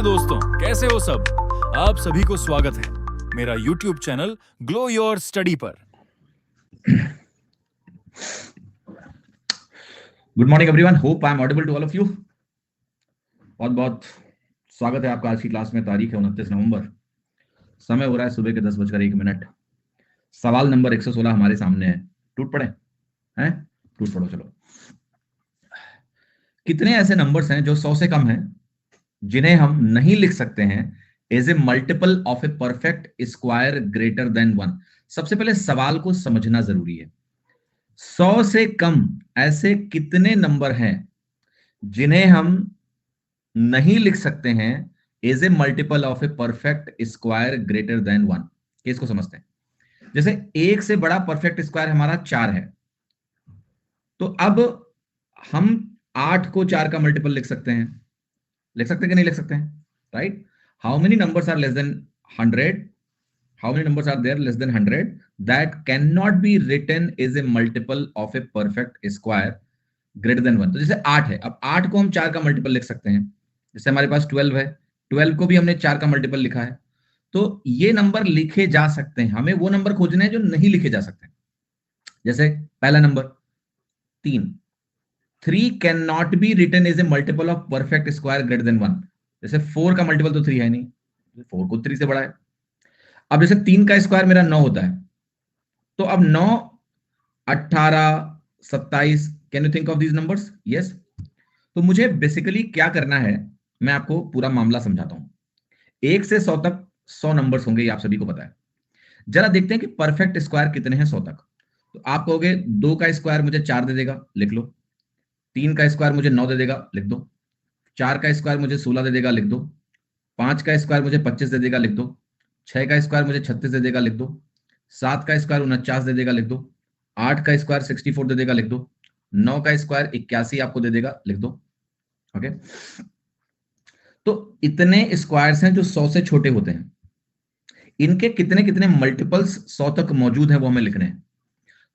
नमस्ते दोस्तों, कैसे हो सब। आप सभी को स्वागत है मेरा YouTube channel glow your study पर। Good morning everyone, hope I am audible to all of you. बहुत बहुत स्वागत है आपका आज की क्लास में। तारीख है 29 नवंबर, समय हो रहा है सुबह के 10:01। सवाल नंबर 116 हमारे सामने है। टूट पड़े हैं? टूट पड़ो चलो। कितने ऐसे नंबर्स हैं जो 100 से कम हैं, जिन्हें हम नहीं लिख सकते हैं as a multiple of a perfect square greater than 1। सबसे पहले सवाल को समझना जरूरी है। 100 से कम ऐसे कितने नंबर हैं जिन्हें हम नहीं लिख सकते हैं as a multiple of a perfect square greater than 1। इसको समझते हैं। जैसे एक से बड़ा परफेक्ट स्क्वायर हमारा 4 है, तो अब हम 8 को 4 का मल्टीपल लिख सकते हैं। लिख सकते हैं कि नहीं लिख सकते हैं? Right. How many numbers are less than 100? How many numbers are there less than 100 that can not be written as a multiple of a perfect square greater than 1? तो जैसे 8 है, अब 8 को हम 4 का मल्टीपल लिख सकते हैं। जैसे हमारे पास 12 है, 12 को भी हमने 4 का मल्टीपल लिखा है। तो ये नंबर लिखे जा सकते हैं। हमें वो नंबर खोजने हैं जो नहीं लिखे जा सकते। जैसे पहला number 3, 3 can not be written as a multiple of perfect square greater than 1। जैसे 4 का मल्टीपल तो 3 है नहीं, 4 को 3 से बड़ा है। अब जैसे 3 का स्क्वायर मेरा 9 होता है, तो अब 9, 18, 27, can you think of these numbers? Yes. तो मुझे बेसिकली क्या करना है, मैं आपको पूरा मामला समझाता हूं। 1 से 100 तक 100 नंबर्स होंगे, ये आप सभी को पता है। जरा देखते हैं कि परफेक्ट स्क्वायर कितने हैं 100 तक। तो आप कहोगे 2 का स्क्वायर मुझे 4 दे देगा, लिख लो। 3 का स्क्वायर मुझे 9 दे देगा, लिख दो। 4 का स्क्वायर मुझे 16 दे देगा, लिख दो। 5 का स्क्वायर मुझे 25 दे देगा, लिख दो। 6 का स्क्वायर मुझे 36 दे देगा, लिख दो। 7 का स्क्वायर 49 दे देगा, लिख दो। 8 का स्क्वायर 64 दे देगा, लिख दो। 9 का स्क्वायर 81 आपको दे देगा, लिख दो। ओके। तो इतने स्क्वायर्स हैं जो 100 से छोटे होते हैं। इनके कितने कितने मल्टीपल्स 100 तक मौजूद है वो हमें लिखने हैं।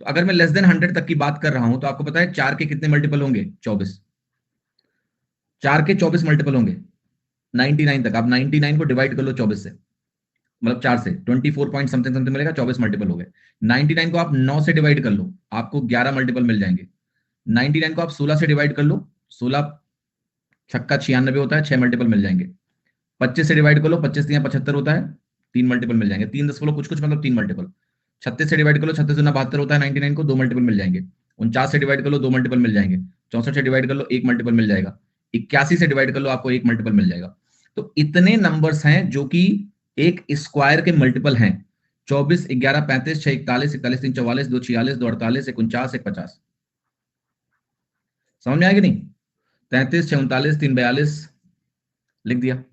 तो अगर मैं लेस देन 100 तक की बात कर रहा हूं, तो आपको पता है 4 के कितने मल्टीपल होंगे? 24। 4 के 24 मल्टीपल होंगे 99 तक। आप 99 को डिवाइड कर लो 24 से, मतलब 4 से 24 पॉइंट समथिंग समथिंग मिलेगा, 24 मल्टीपल हो गए। 99 को आप 9 से डिवाइड कर लो, आपको 11 मल्टीपल मिल जाएंगे। 99 को आप 16 से डिवाइड कर लो, 16 छक्का 96 होता है, 6 मल्टीपल मिल जाएंगे। 25 से डिवाइड कर लो, 25 या 75 होता है, 3 मल्टीपल मिल जाएंगे। 3 दशमलव कुछ कुछ मतलब 3 मल्टीपल। 36 से डिवाइड कर लो, 36 गुना 72 होता है 99 को, 2 मल्टीपल मिल जाएंगे। 49 से डिवाइड कर लो, 2 मल्टीपल मिल जाएंगे। 64 से डिवाइड कर लो, 1 मल्टीपल मिल जाएगा। 81 से डिवाइड कर लो, आपको 1 मल्टीपल मिल जाएगा। तो इतने नंबर्स हैं जो कि एक स्क्वायर के मल्टीपल हैं। 24, 11, 35, 6, 41, 41, 3, 44, 2, 46, 2, 48, 49, 1, 50। समझ में आएगी नहीं? 33, 6, 39, 3, 42 लिख दिया।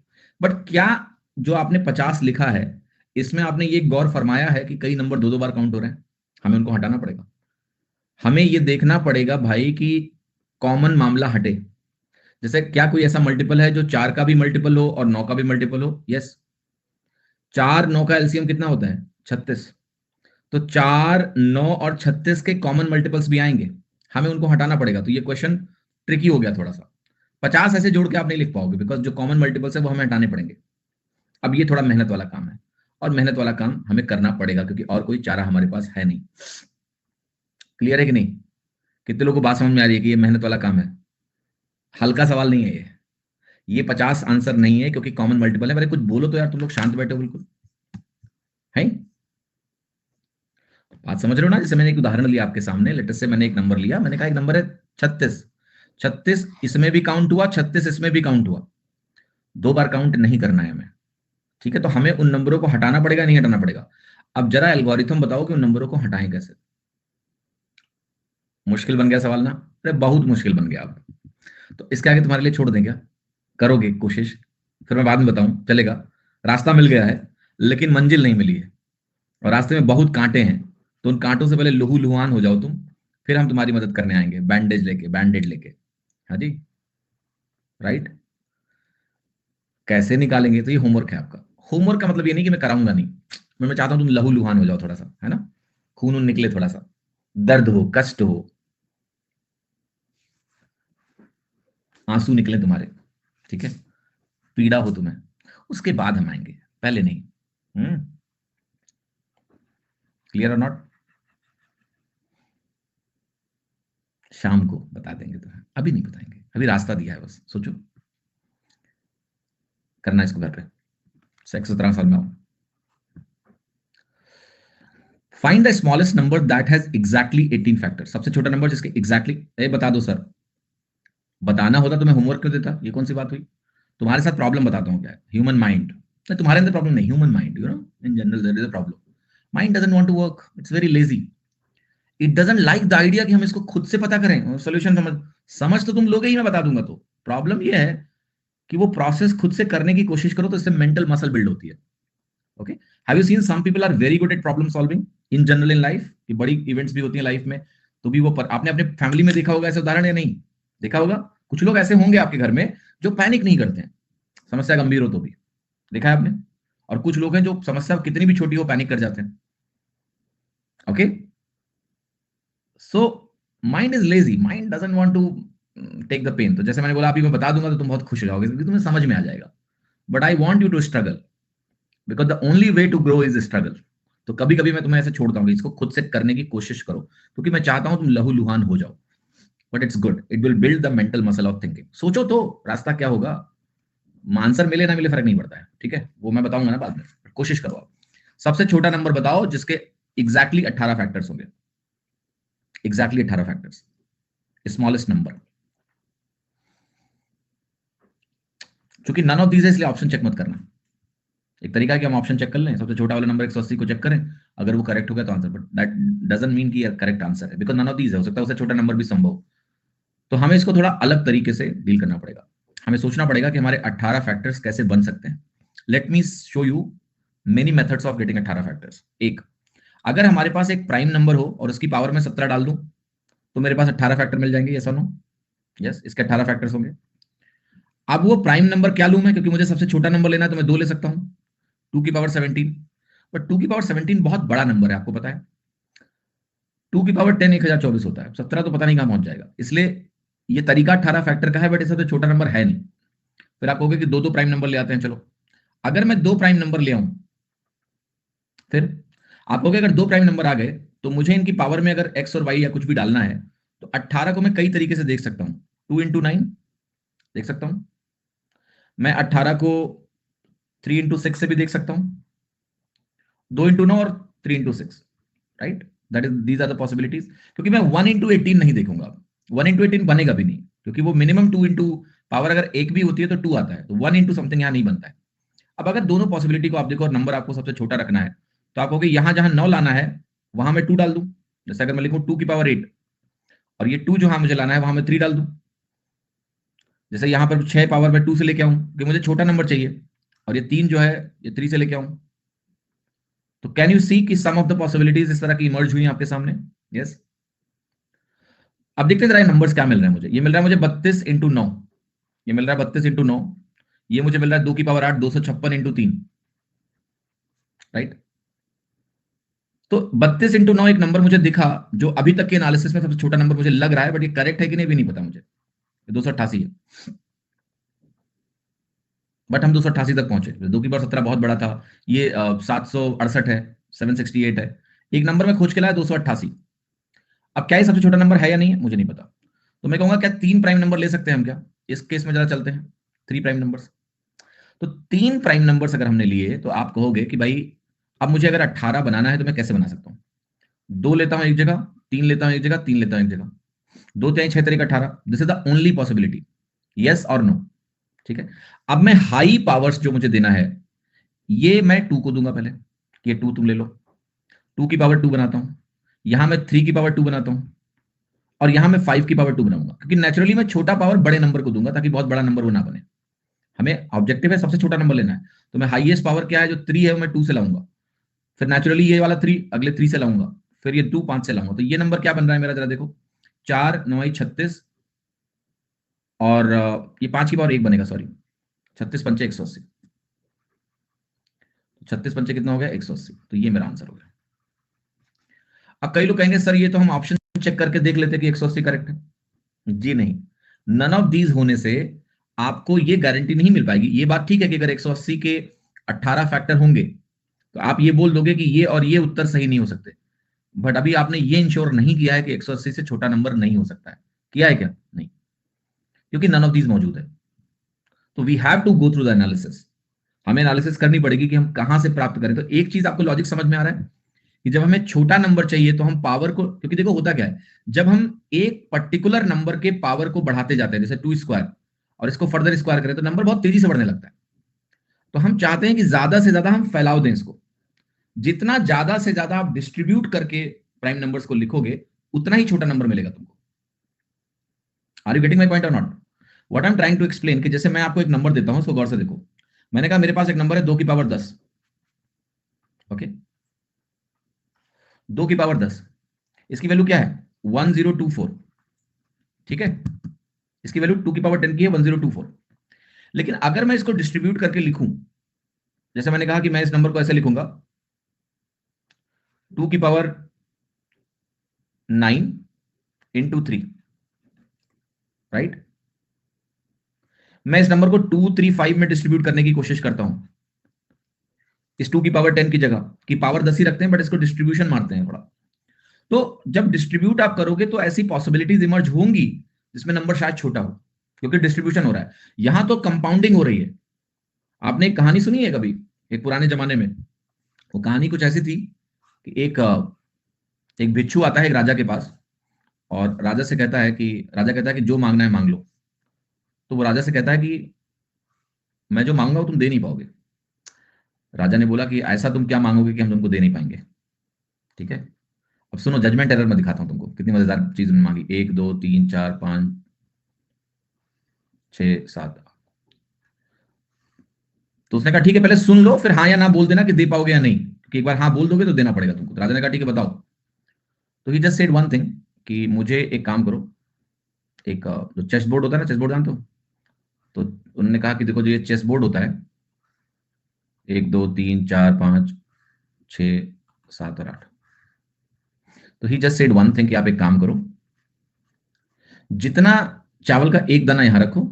बट क्या जो आपने 50 लिखा है, इसमें आपने ये गौर फरमाया है कि कई नंबर 2-2 बार काउंट हो रहे हैं? हमें उनको हटाना पड़ेगा। हमें ये देखना पड़ेगा भाई कि कॉमन मामला हटे। जैसे क्या कोई ऐसा मल्टीपल है जो 4 का भी मल्टीपल हो और 9 का भी मल्टीपल हो? यस। 4, 9 का एलसीएम कितना होता है? 36। तो 4, 9 और 36 के कॉमन मल्टीपल्स भी आएंगे, हमें उनको हटाना पड़ेगा। तो ये क्वेश्चन ट्रिकी हो गया थोड़ा सा। 50 ऐसे जोड़ के आप नहीं लिख पाओगे, बिकॉज जो कॉमन मल्टीपल्स है वो हमें हटाने पड़ेंगे। अब ये थोड़ा मेहनत वाला काम है, और मेहनत वाला काम हमें करना पड़ेगा क्योंकि और कोई चारा हमारे पास है नहीं। क्लियर है कि नहीं? कितने लोगों को बात समझ में आ रही है कि ये मेहनत वाला काम है? हल्का सवाल नहीं है ये 50 आंसर नहीं है क्योंकि कॉमन मल्टीपल है। अरे कुछ बोलो तो यार, तुम लोग शांत बैठे हो बिल्कुल, है? बात समझ रहे हो ना? जैसे मैंने एक उदाहरण लिया आपके सामने, लेटेस्ट से मैंने एक नंबर लिया, मैंने कहा एक नंबर है 36। 36 इसमें भी काउंट हुआ, 36 इसमें भी काउंट हुआ। 2 बार काउंट नहीं करना है हमें, ठीक है? तो हमें उन नंबरों को हटाना पड़ेगा, नहीं हटाना पड़ेगा? अब जरा एल्गोरिथम बताओ कि उन नंबरों को हटाएं कैसे। मुश्किल बन गया सवाल ना? अरे बहुत मुश्किल बन गया। अब तो इसके आगे तुम्हारे लिए छोड़ दें क्या? करोगे कोशिश? फिर मैं बाद में बताऊं, चलेगा? रास्ता मिल गया है लेकिन मंजिल नहीं मिली है, और रास्ते में बहुत कांटे हैं। तो उन कांटों से पहले लहू लुहान हो जाओ तुम, फिर हम तुम्हारी मदद करने आएंगे, बैंडेज लेके, बैंडेड लेके। हाँ जी, राइट। कैसे निकालेंगे? तो ये होमवर्क है आपका। होमवर्क का मतलब ये नहीं कि मैं कराऊंगा नहीं, मैं चाहता हूं तुम लहू लुहान हो जाओ थोड़ा सा, है ना? खून उन निकले, थोड़ा सा दर्द हो, कष्ट हो, आंसू निकले तुम्हारे, ठीक है? पीड़ा हो तुम्हें, उसके बाद हम आएंगे, पहले नहीं। क्लियर और नॉट? शाम को बता देंगे तुम्हें, अभी नहीं बताएंगे, अभी रास्ता दिया है, बस सोचो करना इसको घर पे। 17 साल में आओ। Find the smallest number that has exactly 18 factor. सबसे छोटा नंबर जिसके एग्जैक्टली बता दो सर। बताना होता तो मैं होमवर्क क्यों देता? ये कौन सी बात हुई? तुम्हारे साथ प्रॉब्लम बताता हूँ क्या है, ह्यूमन माइंड। नहीं, तुम्हारे अंदर प्रॉब्लम नहीं, human mind, you know, in general there is a problem. Mind doesn't want to work, it's very lazy. It doesn't like the idea कि हम इसको खुद से पता करें, सोल्यूशन समझ। समझ तो तुम लोगे ही, मैं बता दूंगा तो। प्रॉब्लम ये है कि वो प्रोसेस खुद से करने की कोशिश करो तो इससे मेंटल मसल बिल्ड होती है। Okay, have you seen some people are very good at problem solving in general in life, कि बड़ी इवेंट्स भी होती हैं लाइफ में, तो भी वो आपने अपने फैमिली में देखा होगा ऐसे उदाहरण या नहीं देखा होगा? कुछ लोग ऐसे होंगे आपके घर में जो पैनिक नहीं करते हैं, समस्या गंभीर हो तो भी, देखा है आपने? और कुछ लोग हैं जो समस्या कितनी भी छोटी हो पैनिक कर जाते हैं। Okay, so mind is lazy, mind doesn't want to take the pain. तो जैसे मैंने बोला, अभी मैं बता दूंगा तो तुम बहुत खुश हो जाओगे क्योंकि तुम्हें समझ में आ जाएगा। But I want you to struggle, because the only way to grow is struggle. तो कभी कभी मैं तुम्हें ऐसे छोड़ता हूँ, इसको खुद से करने की कोशिश करो, क्योंकि मैं चाहता हूं तुम लहूलुहान हो जाओ। But it's good, it will build the mental muscle of thinking. सोचो तो रास्ता क्या होगा, आंसर मिले ना मिले फर्क नहीं पड़ता है, ठीक है, वो मैं बताऊंगा ना बाद में। कोशिश करो आप। सबसे छोटा नंबर बताओ जिसके एग्जैक्टली 18 फैक्टर्स होंगे, एग्जैक्टली 18 फैक्टर्स, स्मॉलेस्ट नंबर। क्योंकि नन ऑफ दीज है इसलिए ऑप्शन चेक मत करना। एक तरीका है कि हम ऑप्शन चेक कर लें, सबसे छोटा वाला नंबर 180 को चेक करें, अगर वो करेक्ट हो गया तो answer, but that doesn't mean कि करेक्ट आंसर है, बिकॉज नन ऑफ दीज है, हो सकता है उससे छोटा नंबर भी संभव। तो हमें इसको थोड़ा अलग तरीके से डील करना पड़ेगा। हमें सोचना पड़ेगा कि हमारे 18 फैक्टर्स कैसे बन सकते हैं। Let me show you many methods of getting 18 factors. एक, अगर हमारे पास एक प्राइम नंबर हो और उसकी पावर में 17 डाल दूं तो मेरे पास 18 फैक्टर मिल जाएंगे, यस और नो? यस, इसके 18 फैक्टर्स होंगे। अब वो प्राइम नंबर क्या लूं मैं, क्योंकि मुझे सबसे छोटा नंबर लेना है तो मैं 2 ले सकता हूं, 2 की पावर 17। बट 2 की पावर 17 बहुत बड़ा नंबर है, आपको पता है। 2 की पावर 10 1024 होता है, 17 तो पता नहीं कहां पहुंच जाएगा। इसलिए ये तरीका 18 फैक्टर का है, बट इससे तो छोटा नंबर है नहीं। फिर आप कहोगे कि दो दो प्राइम नंबर ले आते हैं, चलो। अगर मैं 2 प्राइम नंबर ले आऊं, फिर आप कहोगे अगर 2 प्राइम नंबर आ गए तो मुझे इनकी पावर में अगर एक्स और वाई या कुछ भी डालना है, तो 18 को मैं कई तरीके से देख सकता हूं। 2 into 9 देख सकता हूं, मैं 18 को 3 into 6 से भी देख सकता हूं, 2 into 9 और 3 into 6, right? That is, these are the possibilities. क्योंकि मैं 1 into 18 नहीं देखूंगा, 1 into 18 बनेगा भी नहीं, क्योंकि वो मिनिमम 2 into पावर अगर एक भी होती है तो 2 आता है, तो 1 into समथिंग यहां नहीं बनता है। अब अगर दोनों पॉसिबिलिटी को आप देखो और नंबर आपको सबसे छोटा रखना है, तो आप कहोगे यहां जहां 9 लाना है वहां मैं 2 डाल दूं। जैसे अगर मैं लिखूं 2 की पावर 8, और ये 2 जो हाँ मुझे लाना है वहां मैं 3 डाल दूं। जैसे यहां पर 6 पावर मैं 2 से लेके आऊं, कि मुझे छोटा नंबर चाहिए, और ये 3 जो है ये 3 से लेके आऊं। तो कैन यू सी कि सम ऑफ द पॉसिबिलिटीज इस तरह की इमर्ज हुई आपके सामने? यस। अब देखते जरा नंबर्स क्या मिल रहे हैं मुझे। ये मिल रहा है मुझे 32 into 9, ये मिल रहा है 32 into 9, ये मुझे मिल रहा है 2 की पावर 8 256 into 3, राइट? तो 32 into 9 एक नंबर मुझे दिखा जो अभी तक के एनालिसिस में सबसे छोटा नंबर मुझे लग रहा है, बट ये करेक्ट है कि नहीं भी नहीं पता मुझे। 288 है, बट हम 288 तक पहुंचे। 2 की पावर 17 बहुत बड़ा था, ये 768 है, 768 है। एक नंबर में खोज के लाया 288। अब क्या ये सबसे छोटा नंबर है या नहीं है मुझे नहीं पता, तो मैं कहूंगा क्या 3 प्राइम नंबर ले सकते हैं हम क्या? इस केस में जरा चलते हैं 3 प्राइम नंबर्स। तो 3 प्राइम नंबर्स अगर हमने लिए तो आप कहोगे कि भाई अब मुझे अगर 18 बनाना है तो मैं कैसे बना सकता हूं? 2 लेता हूं एक जगह, 3 लेता हूं एक जगह, 3 लेता हूं एक जगह, 2 3 6 18। This is the only possibility, yes or no? ठीक है। अब मैं हाई पावर्स जो मुझे देना है, ये मैं 2 को दूंगा पहले, कि ये 2 तुम ले लो। 2 की पावर 2 बनाता हूं, यहां मैं 3 की पावर 2 बनाता हूं, और यहां मैं 5 की पावर 2 बनाऊंगा, क्योंकि नेचुरली मैं छोटा पावर बड़े नंबर को दूंगा ताकि बहुत बड़ा नंबर वो ना बने। हमें ऑब्जेक्टिव है सबसे छोटा नंबर लेना है, तो मैं हाईएस्ट पावर क्या है जो 3 है वो मैं 2 से लाऊंगा, फिर नेचुरली ये वाला 3 अगले 3 से लाऊंगा, फिर ये 2 5 से लाऊंगा। तो ये नंबर क्या बन रहा है मेरा, जरा देखो, 4 9 36, और ये 5 की पावर 1 बनेगा, सॉरी, 36 पंचे 180, 36 पंचे कितना हो गया 180, तो ये मेरा आंसर हो गया। अब कई लोग कहेंगे सर ये तो हम ऑप्शन चेक करके देख लेते कि 180 करेक्ट है। जी नहीं, नन ऑफ दीज होने से आपको ये गारंटी नहीं मिल पाएगी। ये बात ठीक है कि अगर 180 के 18 फैक्टर होंगे तो आप ये बोल दोगे कि ये और ये उत्तर सही नहीं हो सकते, बट अभी आपने ये इंश्योर नहीं किया है कि 180 से छोटा नंबर नहीं हो सकता है। किया है क्या? नहीं, क्योंकि नन ऑफ दीज मौजूद है। तो we have to go through the analysis. हमें एनालिसिस करनी पड़ेगी कि हम कहां से प्राप्त करें। तो एक चीज आपको लॉजिक समझ में आ रहा है कि जब हमें छोटा नंबर चाहिए तो हम पावर को, क्योंकि देखो होता क्या है, जब हम एक पर्टिकुलर नंबर के पावर को बढ़ाते जाते हैं, जैसे 2 स्क्वायर, और इसको फर्दर स्क्वायर करें तो नंबर बहुत तेजी से बढ़ने लगता है। तो हम चाहते हैं कि ज्यादा से ज्यादा हम फैलाव दें इसको। जितना ज्यादा से ज्यादा आप डिस्ट्रीब्यूट करके प्राइम नंबर्स को लिखोगे, उतना ही छोटा नंबर मिलेगा तुमको। Are you getting my point or not? What I am trying to explain कि जैसे मैं आपको एक नंबर देता हूं, उसको गौर से देखो। मैंने कहा मेरे पास एक नंबर है 2 की पावर 10। ओके, 2 की पावर 10, इसकी वैल्यू क्या है? 1024। ठीक है, इसकी वैल्यू 2 की पावर 10 की है, 1024। लेकिन अगर मैं इसको डिस्ट्रीब्यूट करके लिखूं, जैसे मैंने कहा कि मैं इस नंबर को ऐसे लिखूंगा, 2 की पावर 9 इंटू 3, राइट। मैं इस नंबर को 235 में डिस्ट्रीब्यूट करने की कोशिश करता हूं। इस 2 की पावर 10 की जगह की पावर 10 ही रखते हैं, बट इसको डिस्ट्रीब्यूशन मारते हैं थोड़ा। तो जब डिस्ट्रीब्यूट आप करोगे तो ऐसी पॉसिबिलिटीज इमर्ज होंगी जिसमें नंबर शायद छोटा हो, क्योंकि डिस्ट्रीब्यूशन हो रहा है। यहां तो कंपाउंडिंग हो रही है। आपने एक कहानी सुनी है कभी, एक पुराने जमाने में? वो कहानी कुछ ऐसी थी कि एक भिक्षु आता है एक राजा के पास, और राजा से कहता है कि, राजा कहता है कि जो मांगना है मांग लो। तो वो राजा से कहता है कि मैं जो मांगूंगा वो तुम दे नहीं पाओगे। राजा ने बोला कि ऐसा तुम क्या मांगोगे कि हम तुमको दे नहीं पाएंगे? ठीक है, अब सुनो, जजमेंट एरर मैं दिखाता हूं तुमको, कितनी मजेदार चीज उन्होंने मांगी। 1 2 3 4 5 6 7। तो उसने कहा ठीक है, पहले सुन लो, फिर हाँ या ना बोल देना कि दे पाओगे या नहीं, क्योंकि एक बार हाँ बोल दोगे तो देना पड़ेगा तुमको। तो राजा ने कहा ठीक है बताओ। तो ही जस्ट सेड वन थिंग कि मुझे एक काम करो, एक जो चेस बोर्ड होता है ना, चेस बोर्ड जानते हो? तो उन्होंने कहा कि देखो जो ये चेस बोर्ड होता है, 1 2 3 4 5 6 7 और 8। तो ही जस्ट सेड वन थिंग कि आप एक काम करो, जितना चावल का एक दाना यहां रखो,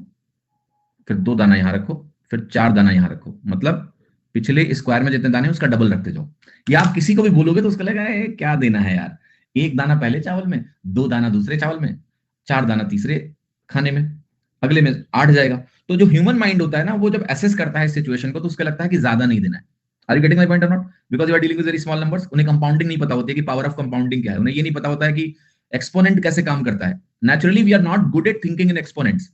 फिर 2 दाना यहां रखो, फिर 4 दाना यहां रखो, मतलब पिछले स्क्वायर में जितने दाने हैं उसका डबल रखते जाओ। या आप किसी को भी बोलोगे तो उसका लगेगा क्या देना है यार, एक दाना पहले चावल में, 2 दाना दूसरे चावल में, 4 दाना तीसरे खाने में, अगले में 8 जाएगा। तो जो ह्यूमन माइंड होता है ना, वो जब एसेस करता है इस सिचुएशन को तो उसको लगता है कि ज्यादा नहीं देना है। Are you getting my point or not? Because you are dealing with very small numbers. उन्हें कंपाउंडिंग नहीं पता होती है कि पावर ऑफ कंपाउंडिंग क्या है। उन्हें ये नहीं पता होता है कि एक्सपोनेंट कैसे काम करता है। Naturally we are not good at thinking in exponents.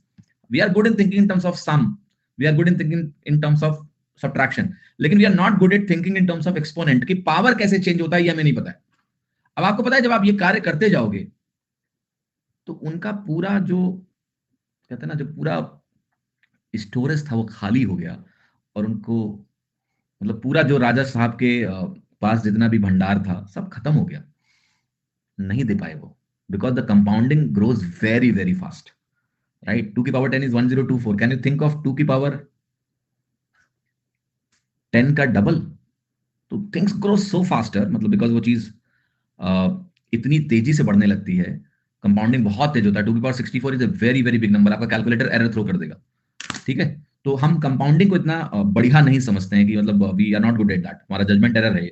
We are good in thinking in terms of sum, we are good in thinking in terms of subtraction, लेकिन we are not good at thinking in terms of exponent की power कैसे change होता है ये हमें नहीं पता है। अब आपको पता है जब आप ये कार्य करते जाओगे तो उनका पूरा जो कहते हैं ना, जो पूरा स्टोरेज था वो खाली हो गया, और उनको मतलब पूरा जो राजा साहब के पास जितना भी भंडार था सब खत्म हो गया, नहीं दे पाए वो, because the compounding grows very very fast, right. 2 की power 10 is 1024। Can you think of 2 की पावर 10 का डबल? तो थिंग्स ग्रो सो फास्टर, मतलब बिकॉज वो चीज इतनी तेजी से बढ़ने लगती है, कंपाउंडिंग बहुत तेज होता है। 2 की power 64 is a very very big number, आपका कैलकुलेटर एरर थ्रो कर देगा। ठीक है, तो हम कंपाउंडिंग को इतना बढ़िया नहीं समझते हैं कि मतलब we are not good at that, हमारा जजमेंट एरर है।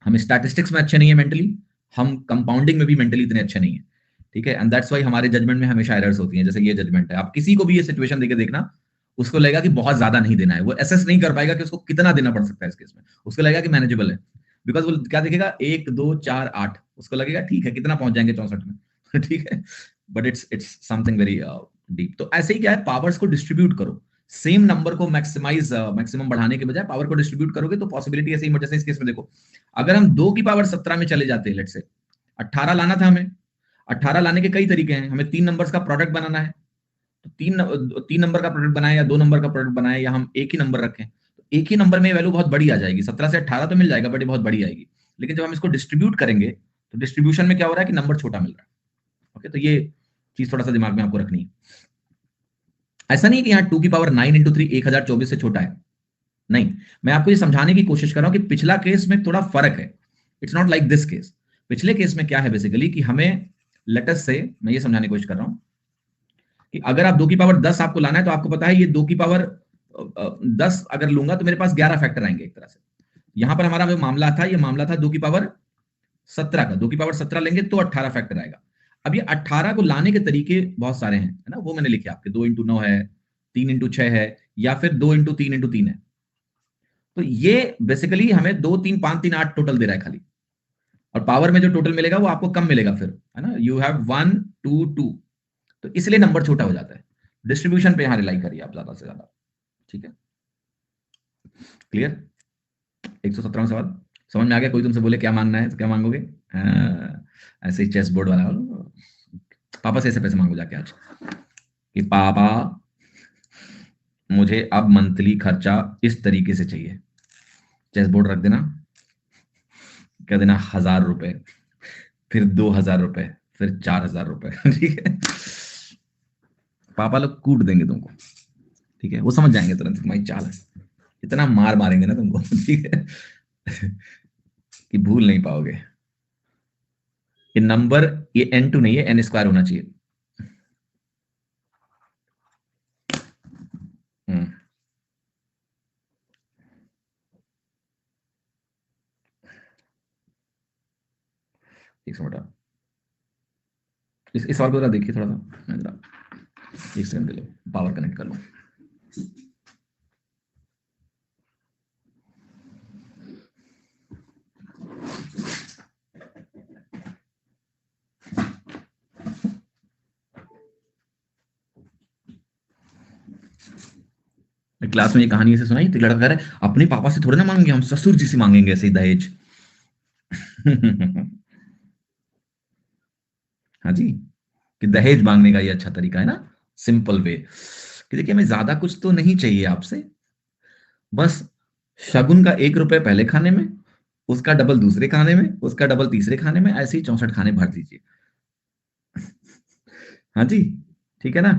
हम स्टैटिस्टिक्स में अच्छे नहीं है मेंटली, हम कंपाउंडिंग में भी मेंटली इतने अच्छे नहीं है। ठीक है, एंड दैट्स वाई हमारे जजमेंट में हमेशा एरर्स होती हैं। जैसे ये जजमेंट है, आप किसी को भी ये सिचुएशन देके देखना, उसको लगेगा कि बहुत ज्यादा नहीं देना है, वो एसेस नहीं कर पाएगा कि उसको कितना देना पड़ सकता है इस केस में। उसको लगेगा कि मैनेजेबल है, बिकॉज वो क्या देखेगा, 1 2 4 8, उसको लगेगा ठीक है कितना पहुंच जाएंगे 64 में। ठीक है, but it's something very deep. तो ऐसे ही क्या है, पावर्स को डिस्ट्रीब्यूट करो, सेम नंबर को मैक्सिमम बढ़ाने के बजाय पावर को डिस्ट्रीब्यूट करोगे तो पॉसिबिलिटी ऐसे ही, जैसे इस केस में देखो, अगर हम 2 की पावर 17 में चले जाते हैं, लेट से 18 लाना था हमें। 18 लाने के कई तरीके हैं, हमें 3 नंबर्स का प्रोडक्ट बनाना है। तो तीन नंबर का प्रोडक्ट बनाए या 2 नंबर का प्रोडक्ट बनाए, या हम एक ही नंबर रखें, तो एक ही नंबर में वैल्यू बहुत बड़ी आ जाएगी। 17 से 18 तो मिल जाएगा, बट ये बहुत बड़ी आएगी। लेकिन जब हम इसको डिस्ट्रीब्यूट करेंगे तो डिस्ट्रीब्यूशन में क्या हो रहा है कि नंबर छोटा मिल रहा है। ओके, तो ये चीज थोड़ा सा दिमाग में आपको रखनी है। ऐसा नहीं कि यहाँ 2 की पावर 9 इंटू 3 1024 से छोटा है, नहीं। मैं आपको ये समझाने की कोशिश कर रहा हूं कि पिछला केस में थोड़ा फर्क है। It's not like this case. पिछले केस में क्या है बेसिकली कि हमें लेटस से, मैं ये समझाने की कोशिश कर रहा हूं कि अगर आप 2 की पावर 10 आपको लाना है तो आपको पता है ये 2 की पावर 10 अगर लूंगा तो मेरे पास 11 फैक्टर आएंगे एक तरह से। यहां पर हमारा जो मामला था, ये मामला था 2 की पावर 17 का। 2 की पावर 17 लेंगे तो 18 फैक्टर आएगा। अब ये 18 को लाने के तरीके बहुत सारे हैं, है ना, वो मैंने लिखे आपके। 2 इंटू 9 है, 3 इंटू 6 है, या फिर 2 इंटू 3 इंटू 3 है। तो ये बेसिकली हमें 2 3 5 3 8 टोटल दे रहा है खाली, और पावर में जो टोटल मिलेगा वो आपको कम मिलेगा फिर, है ना। यू हैव 1 2 2, तो इसलिए नंबर छोटा हो जाता है। डिस्ट्रीब्यूशन पे यहां रिलाई करिए आप ज्यादा से ज्यादा, ठीक है। क्लियर? 117वां सवाल समझ में आ गया? कोई तुमसे बोले क्या मांगना है तो क्या मांगोगे? ऐसे ही चेस बोर्ड वाला, पापा से ऐसे पैसे मांगो जाके आज कि पापा मुझे अब मंथली खर्चा इस तरीके से चाहिए। चेस बोर्ड रख देना, कह देना 1000 रुपए, फिर 2000 रुपए, फिर 4000 रुपए। ठीक है, पापा लोग कूट देंगे तुमको, ठीक है, वो समझ जाएंगे तुरंत तुम्हारी चाल है। इतना मार मारेंगे ना तुमको, ठीक है, कि भूल नहीं पाओगे। ये नंबर, ये n2 नहीं है, n स्क्वायर होना चाहिए। एक सेकंड, इस सवाल को जरा देखिए थोड़ा सा, मैं जरा एक सेकंड के लिए पावर कनेक्ट कर लूं। क्लास में ये कहानी ऐसे सुनाई, तो लड़का कह रहा है अपने पापा से थोड़े ना मांगेंगे, हम ससुर जी से मांगेंगे ऐसे ही दहेज। हाँ जी, कि दहेज मांगने का ये अच्छा तरीका है ना, सिंपल वे, कि देखिए हमें ज्यादा कुछ तो नहीं चाहिए आपसे, बस शगुन का 1 रुपए पहले खाने में, उसका डबल दूसरे खाने में, उसका डबल तीसरे खाने में, ऐसे ही 64 खाने भर दीजिए। हाँ जी, ठीक है ना।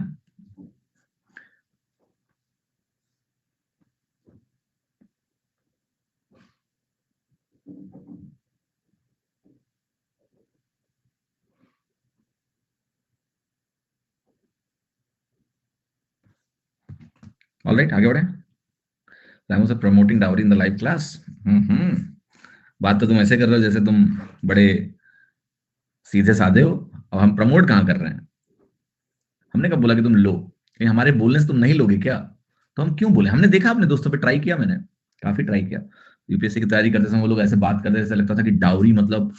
ऑलराइट, आगे बढ़े। रामू से promoting dowry in the live class. बात तो तुम ऐसे कर रहे हो जैसे तुम बड़े सीधे साधे हो, और हम प्रमोट कहाँ कर रहे हैं? हमने कब बोला कि तुम लो? कहीं हमारे बोलने से तुम नहीं लोगे क्या? तो हम क्यों बोले? हमने देखा अपने दोस्तों पे, ट्राई किया, मैंने काफी ट्राई किया। यूपीएससी की तैयारी करते समय वो लोग ऐसे बात करते, ऐसा लगता था कि डाउरी मतलब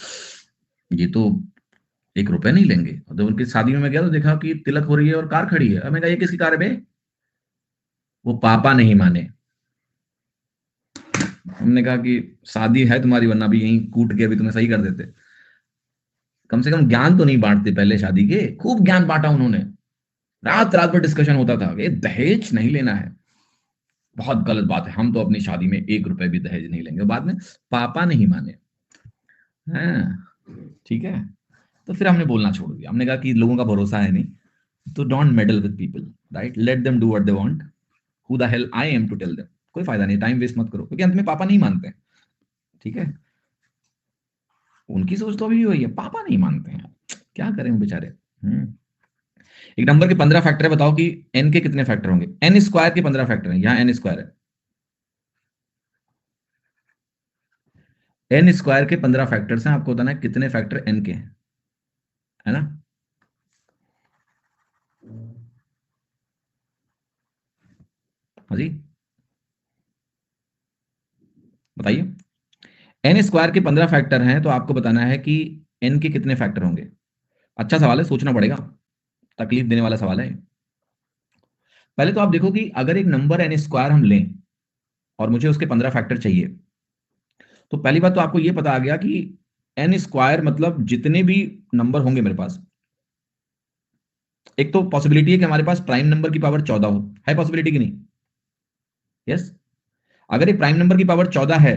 ये तो 1 रुपए नहीं लेंगे। और जब उनकी शादी में मैं गया तो देखा कि तिलक हो रही है और कार खड़ी है। अब मैं कहा ये किसकी कार है बे? वो पापा नहीं माने। हमने कहा कि शादी है तुम्हारी, वरना भी यहीं कूट के अभी तुम्हें सही कर देते। कम से कम ज्ञान तो नहीं बांटते पहले शादी के। खूब ज्ञान बांटा उन्होंने, रात रात भर डिस्कशन होता था कि दहेज नहीं लेना है, बहुत गलत बात है, हम तो अपनी शादी में 1 रुपए भी दहेज नहीं लेंगे। बाद में पापा नहीं माने हैं, ठीक है। तो फिर हमने बोलना छोड़ दिया। हमने कहा कि लोगों का भरोसा है नहीं, तो don't meddle with people, right, let them do what they want, who the hell I am to tell them. कोई फायदा नहीं, टाइम वेस्ट मत करो, क्योंकि अंत में पापा नहीं मानते हैं, ठीक है। उनकी सोच तो अभी वही है, पापा नहीं मानते हैं, क्या करें बेचारे। एक नंबर के 15 फैक्टर है, बताओ कि एन के कितने फैक्टर होंगे? एन स्क्वायर के 15 फैक्टर हैं, यहां एन स्क्वायर है। एन स्क्वायर के 15 फैक्टर्स हैं, आपको बताना है कितने फैक्टर एन के हैं, है ना। हाँ जी, बताइए। एन स्क्वायर के 15 फैक्टर हैं, तो आपको बताना है कि एन के कितने फैक्टर होंगे। अच्छा सवाल है, सोचना पड़ेगा, तकलीफ देने वाला सवाल है। पहले तो आप देखो कि अगर एक नंबर एन स्क्वायर हम लें और मुझे उसके 15 फैक्टर चाहिए, तो पहली बात तो आपको यह पता आ गया कि एन स्क्वायर मतलब जितने भी नंबर होंगे मेरे पास, एक तो पॉसिबिलिटी है कि हमारे पास प्राइम नंबर की पावर 14 हो, है पॉसिबिलिटी कि नहीं? यस। अगर एक प्राइम नंबर की पावर 14 है,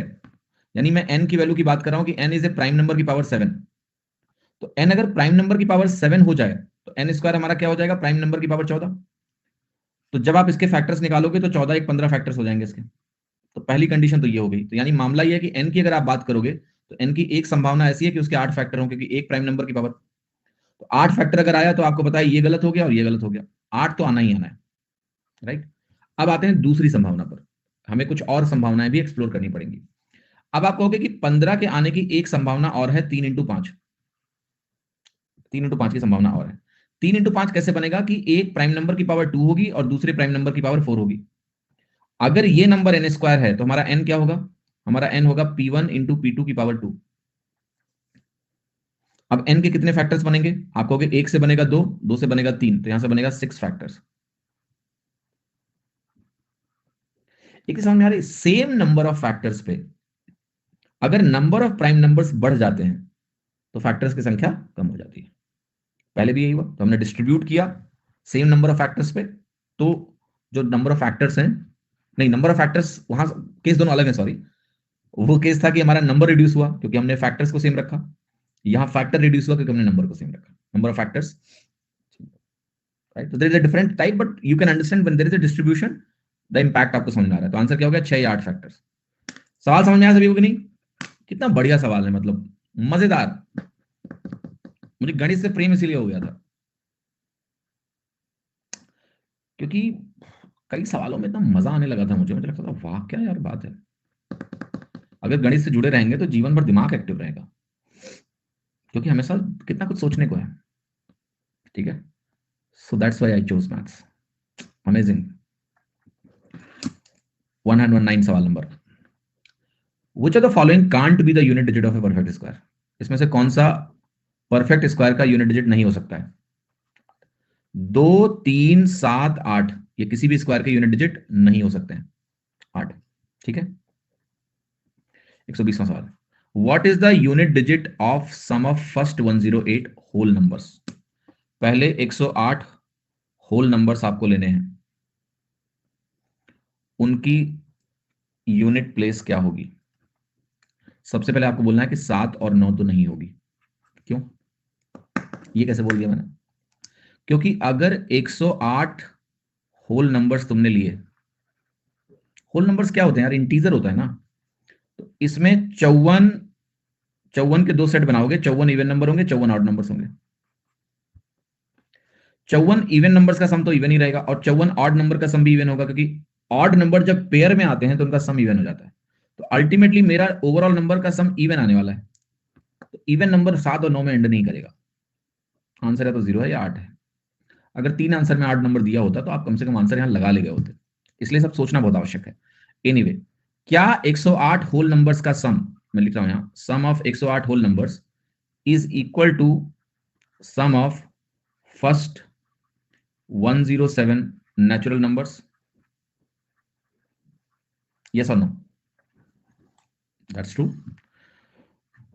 यानी मैं एन की वैल्यू की बात कर रहा हूं कि n is a prime number की पावर 7, तो एन अगर प्राइम नंबर की पावर 7 हो जाए तो एन स्क्वायर हमारा क्या हो जाएगा? प्राइम नंबर की पावर 14। तो जब आप इसके फैक्टर्स निकालोगे तो 14 एक 15 फैक्टर्स हो जाएंगे इसके। तो पहली कंडीशन तो ये हो गई। तो यानी मामला ये है कि एन की अगर आप बात करोगे तो एन की एक संभावना ऐसी है कि उसके 8 फैक्टर हों, क्योंकि एक प्राइम नंबर की पावर। तो 8 फैक्टर अगर आया तो आपको पता है ये गलत हो गया और ये गलत हो गया। 8 तो आना ही आना है, राइट। अब आते हैं दूसरी संभावना पर, हमें कुछ और संभावनाएं भी एक्सप्लोर करनी पड़ेंगी। अब आप कहोगे कि 15 के आने की एक संभावना और है, 3 × 5, 3 × 5 की संभावना और है। 3 × 5 कैसे बनेगा कि एक प्राइम नंबर की पावर 2 होगी और दूसरे प्राइम नंबर की पावर 4 होगी। अगर ये नंबर n स्क्वायर है तो हमारा n क्या होगा, हमारा n होगा p1 × p2 की पावर 2। अब n के कितने फैक्टर्स बनेंगे, आप कहोगे 1 से बनेगा 2, 2 से बनेगा 3, तो यहां से बनेगा 6 फैक्टर्स। एक समझ में आ रही, सेम नंबर ऑफ फैक्टर्स पे अगर नंबर ऑफ प्राइम नंबर्स बढ़ जाते हैं तो फैक्टर्स की संख्या कम हो जाती है। पहले भी यही हुआ, तो हमने डिस्ट्रीब्यूट किया सेम नंबर ऑफ फैक्टर्स पे, तो जो नंबर ऑफ फैक्टर्स हैं, नहीं नंबर ऑफ फैक्टर्स वहां केस दोनों अलग है, सॉरी। वो केस था कि हमारा नंबर रिड्यूस हुआ क्योंकि हमने फैक्टर्स को सेम रखा, यहाँ फैक्टर रिड्यूस हुआ क्योंकि हमने नंबर को सेम रखा, नंबर ऑफ फैक्टर्स, राइट। तो there is a different type, but you can understand when there is a distribution the impact आपको समझ में आ रहा है। तो आंसर क्या हो गया, 6 या 8 फैक्टर्स। सवाल समझ में आया सभी को कि नहीं? कितना बढ़िया सवाल है, मतलब मजेदार। मुझे गणित से प्रेम इसीलिए हो गया था क्योंकि कई सवालों में इतना मजा आने लगा था, मुझे लगता था वाह क्या यार बात है। अगर गणित से जुड़े रहेंगे तो जीवन भर दिमाग एक्टिव रहेगा, क्योंकि हमेशा कितना कुछ सोचने को है, ठीक है। So that's why I chose maths. Amazing. 109 सवाल number, which of the following can't be the unit digit of a perfect square. इसमें से कौन सा परफेक्ट स्क्वायर का यूनिट डिजिट नहीं हो सकता है? 2, 3, 7, 8, ये किसी भी स्क्वायर के यूनिट डिजिट नहीं हो सकते हैं, 8, ठीक है। 120वां सवाल, what is the unit digit of sum of first 108 whole numbers. पहले 108 होल नंबर्स आपको लेने हैं, उनकी यूनिट प्लेस क्या होगी। सबसे पहले आपको बोलना है कि 7 और 9 तो नहीं होगी। क्यों, ये कैसे बोल दिया मैंने? क्योंकि अगर 108 होल नंबर्स तुमने लिए, होल नंबर्स क्या होते हैं यार, इंटीजर होता है ना, तो इसमें 54, 54 के दो सेट बनाओगे, 54 इवन नंबर होंगे, 54 ऑड नंबर्स होंगे। 54 इवन नंबर्स का सम तो इवन ही रहेगा और 54 ऑड नंबर का सम भी इवन होगा, क्योंकि ऑड नंबर जब पेयर में आते हैं तो उनका सम इवन हो जाता है। तो अल्टीमेटली मेरा ओवरऑल नंबर का सम इवन आने वाला है, तो इवन नंबर 7 और 9 में एंड नहीं करेगा। आंसर है तो 0 है या 8 है। अगर 3 आंसर में 8 नंबर दिया होता तो आप कम से कम आंसर यहां लगा ले गए होते, इसलिए सब सोचना बहुत आवश्यक है। एनीवे, क्या 108 होल नंबर्स का सम, मैं लिख रहा हूं यहां, sum of 108 whole numbers is equal to sum of first 107 natural numbers? Yes or no? That's true.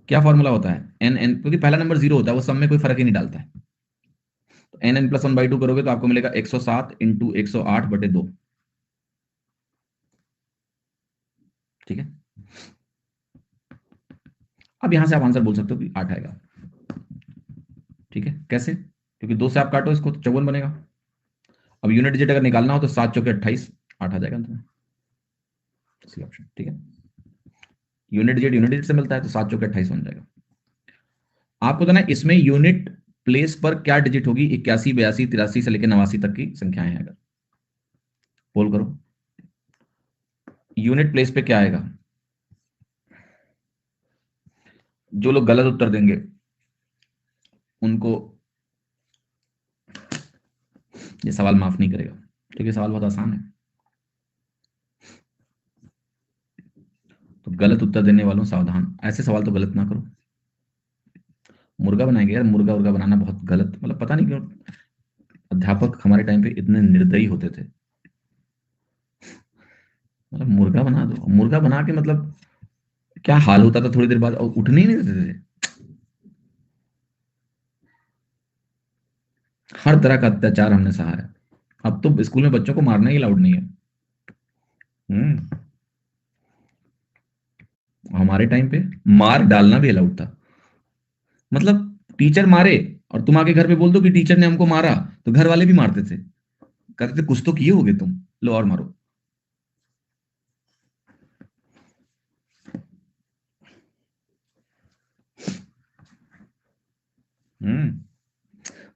क्या फॉर्मूला होता है, एन एन, क्योंकि पहला नंबर 0 होता है, वो सम में कोई फर्क ही नहीं डालता है। तो एन एन प्लस 1/2 करोगे तो आपको मिलेगा 107 इंटू 108/2, ठीक है। अब यहां से आप आंसर बोल सकते हो कि 8 आएगा, ठीक है। कैसे? क्योंकि 2 से आप काटो इसको तो 54 बनेगा। अब यूनिट डिजिट अगर निकालना हो तो 7 चौके 28, 8 आ जाएगा अंत में, सी ऑप्शन, ठीक है। यूनिट डिजिट से मिलता है तो 7 चौके 28 बन जाएगा। आपको तो ना इसमें यूनिट प्लेस पर क्या डिजिट होगी, 81, 82, 83 से लेकर 89 तक की संख्याएं हैं, अगर पोल करो यूनिट प्लेस पे क्या आएगा। जो लोग गलत उत्तर देंगे उनको ये सवाल माफ नहीं करेगा, क्योंकि सवाल बहुत आसान है। तो गलत उत्तर देने वालों सावधान, ऐसे सवाल तो गलत ना करो। मुर्गा बनाएंगे यार, मुर्गा उर्गा बनाना बहुत गलत, मतलब पता नहीं क्यों अध्यापक हमारे टाइम पे इतने निर्दयी होते थे। मतलब मुर्गा बना दो, मुर्गा बना के मतलब क्या हाल होता था थोड़ी देर बाद, और उठने ही नहीं देते थे। हर तरह का अत्याचार हमने सहा है। अब तो स्कूल में बच्चों को मारना ही अलाउड नहीं है। हम्म, हमारे टाइम पे मार डालना भी अलाउड था। मतलब टीचर मारे और तुम आके घर पे बोल दो कि टीचर ने हमको मारा, तो घर वाले भी मारते थे, कहते थे कुछ तो किए होगे तुम, लो और मारो। हम्म,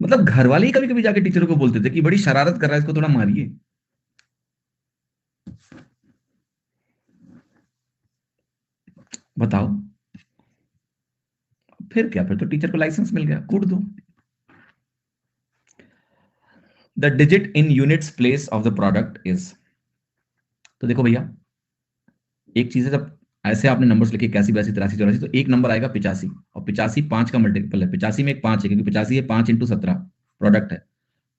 मतलब घर वाले ही कभी कभी जाके टीचरों को बोलते थे कि बड़ी शरारत कर रहा है, इसको थोड़ा मारिए। बताओ, फिर क्या, फिर तो टीचर को लाइसेंस मिल गया, कूट दो। The digit in units place of the product is, तो देखो भैया, एक चीज है, जब ऐसे आपने नंबर्स लिखे 81 82 83 84, तो एक नंबर आएगा 85, और 85 5 का मल्टीपल है, 85 में एक 5 है, क्योंकि 85 है 5 इंटू 17 प्रोडक्ट है।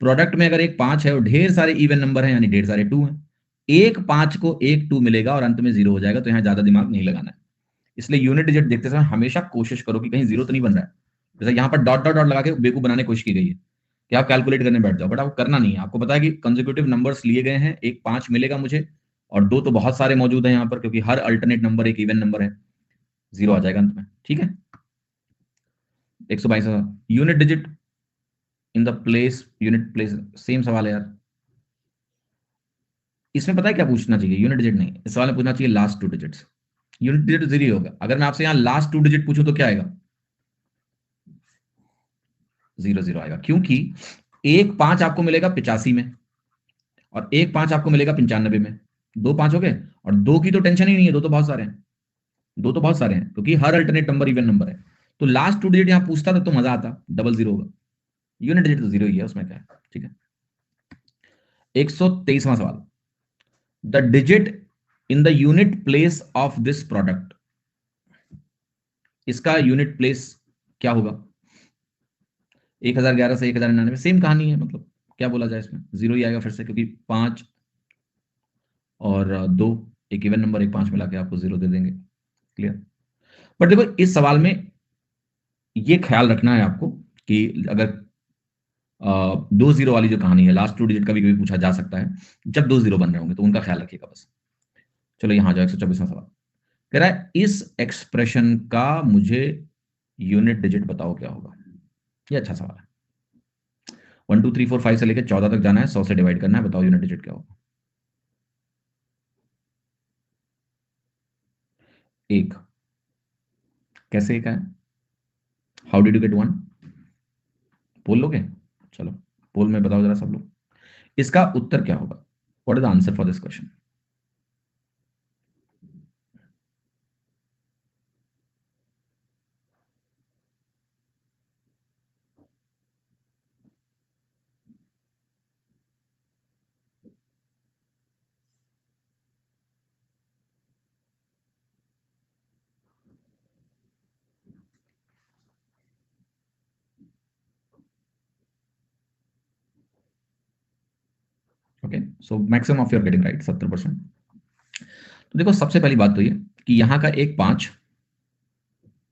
प्रोडक्ट में अगर एक 5 है और ढेर सारे इवन नंबर है, यानी ढेर सारे 2 हैं, एक 5 को एक 2 मिलेगा और अंत में 0 हो जाएगा, तो यहां ज्यादा दिमाग नहीं लगाना है। इसलिए यूनिट डिजिट देखते समय हमेशा कोशिश करो कि कहीं 0 तो नहीं बन रहा है। जैसे यहाँ पर डॉट डॉट डॉट लगा के बेवकूफ बनाने की कोशिश की गई है कि आप कैलकुलेट करने बैठ जाओ, बट आपको करना नहीं है। आपको पता है कि कंसेक्यूटिव नंबर्स लिए गए हैं, एक 5 मिलेगा मुझे, और 2 तो बहुत सारे मौजूद हैं यहाँ पर, क्योंकि हर अल्टरनेट नंबर एक इवन नंबर है, 0 आ जाएगा अंत में। ठीक है, 122 unit digit in the place, unit place, same सवाल है यार। इसमें पता है क्या पूछना चाहिए? यूनिट डिजिट नहीं, इस सवाल में पूछना चाहिए लास्ट 2 डिजिट्स। यूनिट डिजिट 0 होगा। अगर मैं आपसे यहाँ लास्ट 2 डिजिट पूछूं तो क्या आएगा? 0 0 आएगा, क्योंकि एक 5 आपको मिलेगा 85 में, और एक 5 आपको मिलेगा 95 में। 2 5 हो गए, और 2 की तो टेंशन ही नहीं है, 2 तो बहुत सारे हैं, 2 तो बहुत सारे हैं, क्योंकि हर अल्टरनेट नंबर इवन नंबर है। तो लास्ट 2 डिजिट यहां पूछता था तो मजा आता, डबल 0 होगा। यूनिट डिजिट तो 0 ही है, उसमें क्या है। ठीक है, 123वां सवाल, the digit in the unit place of this product, इसका यूनिट प्लेस क्या होगा? 1011 से 1099, सेम कहानी है, मतलब क्या बोला जाए, इसमें 0 ही आएगा फिर से, क्योंकि 5 और 2 एक इवन नंबर, एक 5 मिला के आपको 0 दे देंगे। क्लियर? बट देखो, इस सवाल में ये ख्याल रखना है आपको कि अगर 2 0 वाली जो कहानी है, लास्ट 2 डिजिट कभी कभी पूछा जा सकता है, जब 2 0 बन रहे होंगे, तो उनका ख्याल रखिएगा बस। चलो यहां जाओ, 124वां सवाल कह रहा है, इस एक्सप्रेशन का मुझे यूनिट डिजिट बताओ क्या होगा। ये अच्छा सवाल है। 1 2 3 4 5 से लेकर 14 तक जाना है, 100 से डिवाइड करना है, बताओ यूनिट डिजिट क्या होगा। एक, कैसे एक है? How did you get 1? पोल लोगे? चलो पोल में बताओ जरा सब लोग, इसका उत्तर क्या होगा? What is the answer for this question? Okay, so maximum of you are getting right, 70%। तो देखो, सबसे पहली बात तो ये कि यहाँ का एक 5,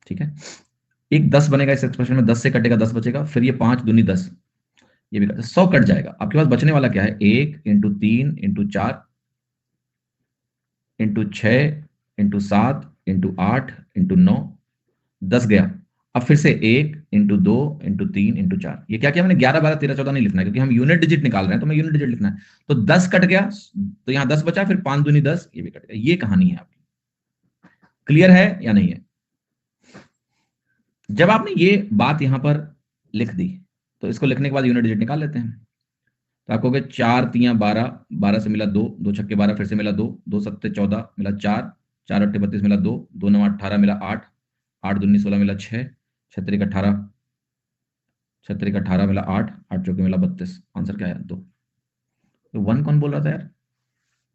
ठीक है, एक 10 बनेगा इस एक्सप्रेशन में, 10 से कटेगा 10 बचेगा, फिर ये 5 दूनी 10, ये भी 100 कट जाएगा। आपके पास बचने वाला क्या है? 1 into 3 into 4 into 6 into 7 into 8 into 9, 10 गया। अब फिर से 1 इंटू 2 इंटू 3 इंटू 4, ये क्या किया मैंने? 11 12 13 14 नहीं लिखना है, क्योंकि हम यूनिट डिजिट निकाल रहे हैं, तो मैं यूनिट डिजिट लिखना है। तो 10 कट गया, तो यहां 10 बचा, फिर 5 दूनी 10, ये भी कट गया। ये कहानी है आपकी। क्लियर है या नहीं है? जब आपने ये बात यहां पर लिख दी, तो इसको लिखने के बाद यूनिट डिजिट निकाल लेते हैं। तो आपको 4 3 12, 12 से मिला 2, 2 छक्के 12, फिर से मिला 2, 2 सत्ते 14 मिला 4, 4 अट्ठे 32 मिला 2, 2 9 18 मिला 8, 8 दूनी 16 मिला 6, 6 3 18, 6 3 18 मिला 8, 8 चौके मिला 32। आंसर क्या है? 2। तो 1 कौन बोल रहा था यार?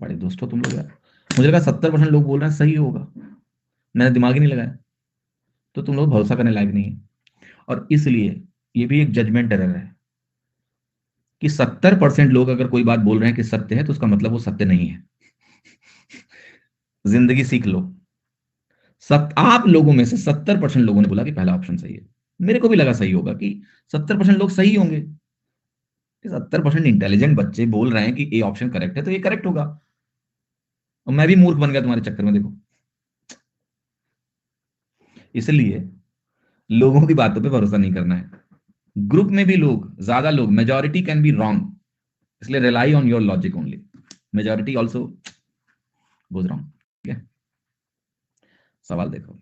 बड़े दोस्तों तुम लोग यार, मुझे लगा 70% लोग बोल रहे हैं सही होगा, मैंने दिमाग ही नहीं लगाया। तो तुम लोग भरोसा करने लायक नहीं है। और इसलिए ये भी एक जजमेंट एरर है कि 70% लोग अगर कोई बात बोल रहे हैं कि सत्य है, तो उसका मतलब वो सत्य नहीं है। जिंदगी सीख लो। आप लोगों में से 70% लोगों ने बोला कि पहला ऑप्शन सही है। मेरे को भी लगा सही होगा, कि 70% लोग सही होंगे। 70% इंटेलिजेंट बच्चे बोल रहे हैं कि ए ऑप्शन करेक्ट है, तो ये करेक्ट होगा। और मैं भी मूर्ख बन गया तुम्हारे चक्कर में, देखो। इसलिए लोगों की बातों पे भरोसा नहीं करना है। ग्रुप में भी लोग, ज्यादा लोग, मेजोरिटी कैन बी रॉन्ग, इसलिए rely on your logic only. Majority also goes wrong. ठीक है, सवाल देखो,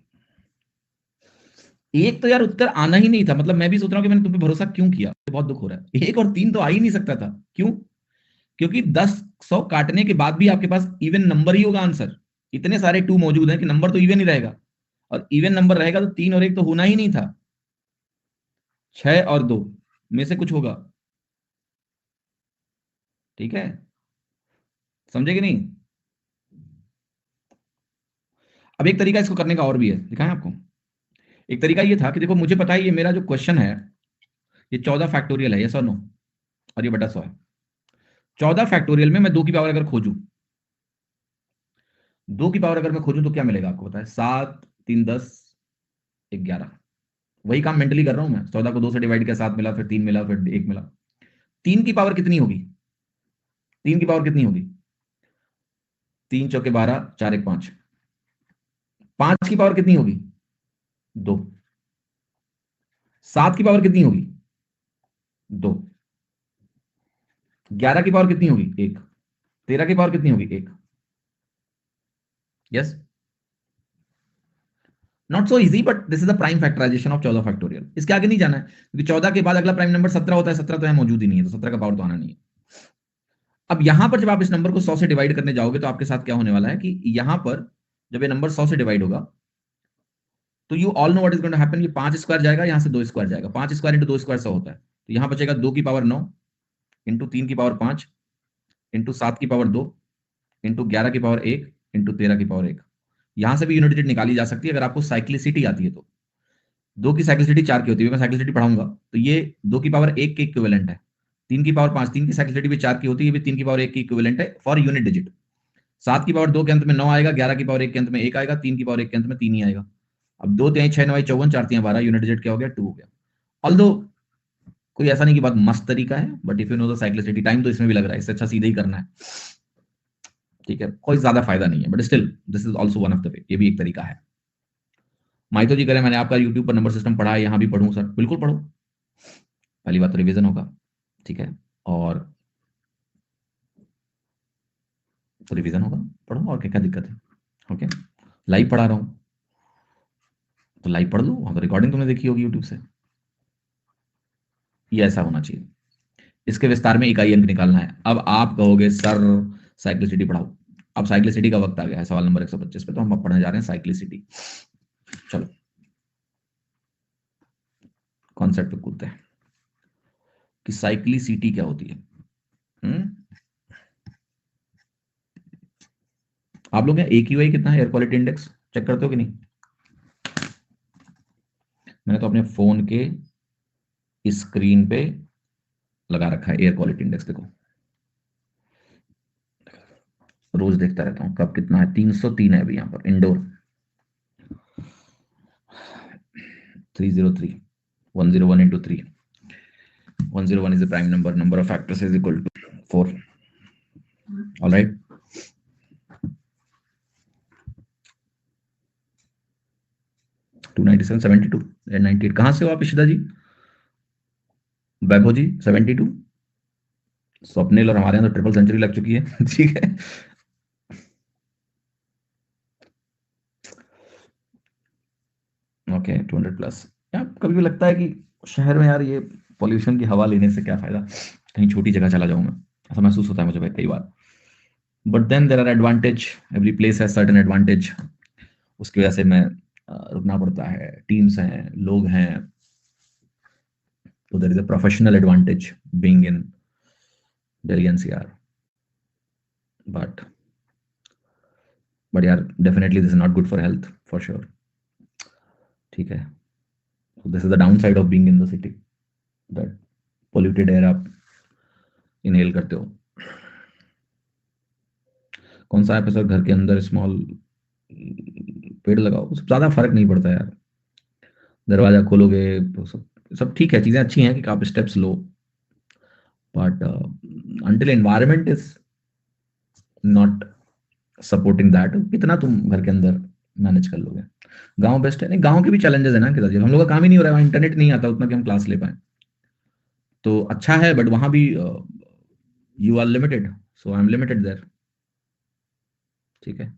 एक तो यार उत्तर आना ही नहीं था, मतलब मैं भी सोच रहा हूँ कि मैंने तुम पे भरोसा क्यों किया, बहुत दुख हो रहा है। एक और तीन तो आ ही नहीं सकता था, क्यों? क्योंकि 10 100 काटने के बाद भी आपके पास इवन नंबर ही होगा आंसर। इतने सारे टू मौजूद हैं कि नंबर तो इवन ही रहेगा, और इवन नंबर रहेगा तो 3 और 1 तो होना ही नहीं था, 6 और 2 में से कुछ होगा। ठीक है, समझे कि नहीं? अब एक तरीका इसको करने का और भी है, दिखाएं आपको। एक तरीका ये था कि देखो मुझे पता है ये मेरा जो क्वेश्चन है ये 14 फैक्टोरियल है, यस और नो, और ये बटा 100 है। 14 फैक्टोरियल में मैं 2 की पावर अगर खोजूं, 2 की पावर अगर मैं खोजूं तो क्या मिलेगा आपको पता है? 7 3 10 11। वही काम मेंटली कर रहा हूं मैं, 14 को 2 से डिवाइड किया, 7 मिला, फिर 3 मिला, फिर 1 मिला। 3 की पावर कितनी होगी? 3 की पावर कितनी होगी? 3 चौके 12, 4 1 5। 5 की पावर कितनी होगी? 2। 7 की पावर कितनी होगी? 2। 11 की पावर कितनी होगी? 1। 13 की पावर कितनी होगी? 1। Yes, not so easy, but this is the prime factorisation of 14 factorial. इसके आगे नहीं जाना है, क्योंकि 14 के बाद अगला प्राइम नंबर 17 होता है, 17 तो यहाँ मौजूद ही नहीं है, तो 17 का पावर तो आना नहीं है। अब यहां पर जब आप इस नंबर को 100 से डिवाइड करने जाओगे तो आपके साथ क्या होने वाला है कि यहां पर जब ये नंबर 100 से डिवाइड होगा तो you all know what is going to happen. ये 5 स्क्वायर जाएगा, यहां से 2 स्क्वायर जाएगा, 5 स्क्वायर इंटू 2 स्क्वायर 100 होता है, तो यहां बचेगा 2 की पावर 9 इंटू 3 की पावर 5 इंटू 7 की पावर 2 इंटू 11 की पावर 1 इंटू 13 की पावर 1। यहां से भी यूनिट डिजिट निकाली जा सकती है अगर आपको साइक्लिसिटी आती है तो। 2 की साइक्लिसिटी 4 की होती है, मैं साइक्लिसिटी पढ़ाऊंगा, तो ये 2 की पावर 1 के इक्विवेलेंट है। 3 की पावर 5, 3 की साइक्लिसिटी भी 4 की होती है, ये भी 3 की पावर 1 की इक्विवेलेंट है फॉर यूनिट डिजिट। 7 की पावर 2 के अंत में 9 आएगा, 11 की पावर 1 के अंत में 1 आएगा, 3 की पावर 1 के अंत में 3 ही आएगा। अब 2 3 6 9 54, 4 3 12, यूनिट डिजिट क्या हो गया? 2 हो गया। ऑल्दो कोई ऐसा नहीं कि बहुत मस्त तरीका है, but if you know the cyclicity, time तो इसमें भी लग रहा है, इससे अच्छा सीधे ही करना है। ठीक है, कोई ज्यादा फायदा नहीं है, but still this is also one of the way, ये भी एक तरीका है। माइतो जी करें मैंने आपका यूट्यूब पर नंबर सिस्टम पढ़ा है, यहाँ भी पढ़ूं सर? बिल्कुल पढ़ो, पहली बात तो रिवीजन होगा। ठीक है, और तो रिवीजन होगा, पढ़ो, और क्या क्या दिक्कत है? ओके, लाइव पढ़ा रहा हूँ तो लाइव पढ़ लो, वहां तो रिकॉर्डिंग तुमने देखी होगी यूट्यूब से। ये ऐसा होना चाहिए। इसके विस्तार में इकाई अंक निकालना है। अब आप कहोगे सर साइक्लिसिटी पढ़ाओ। अब साइक्लिसिटी का वक्त आ गया है, सवाल नंबर 125 पे, तो हम अब पढ़ने जा रहे हैं साइक्लिसिटी। चलो कॉन्सेप्ट पे कूदते हैं कि साइक्लिसिटी क्या होती है। हम्म आप लोग AQI कितना है, एयर क्वालिटी इंडेक्स, चेक करते हो कि नहीं? मैंने तो अपने फोन के स्क्रीन पे लगा रखा है एयर क्वालिटी इंडेक्स, देखो रोज देखता रहता हूँ कब कितना है। 303 है अभी यहाँ पर indoor. 303, 101 into 3, 101 is the prime number, number of factors is equal to 4. All right, 297, 72 and 98। कहां से हो आप इशिता जी? वैभव जी 72। स्वप्निल और हमारे यहाँ तो ट्रिपल सेंचुरी लग चुकी है। ठीक है, ओके 200 प्लस। यार कभी भी लगता है कि शहर में यार ये पॉल्यूशन की हवा लेने से क्या फायदा, कहीं छोटी जगह चला जाऊं मैं, ऐसा महसूस होता है मुझे भाई कई बार। But then there are advantage, every place has certain advantage. उसकी वजह से मैं रुकना पड़ता है, टीम्स हैं, लोग हैं, तो there is a professional advantage being in Delhi NCR. But यार definitely this is not good for health for sure. ठीक है, this is the down side of being in the city, that polluted air आप inhale करते हो। कौन सा है sir, घर के अंदर स्मॉल पेड़ लगाओ, सब ज्यादा फर्क नहीं पड़ता यार। दरवाजा खोलोगे तो सब ठीक है, चीजें अच्छी हैं कि आप steps low, but until environment is not supporting that, कितना तुम घर के अंदर मैनेज कर लोगे? गांव बेस्ट है। नहीं, गांव के भी चैलेंजेस है ना कि हम लोग का काम ही नहीं हो रहा है, वहाँ इंटरनेट नहीं आता उतना कि हम क्लास ले पाए, तो अच्छा है, बट वहां भी you are limited, so I am limited there. ठीक है,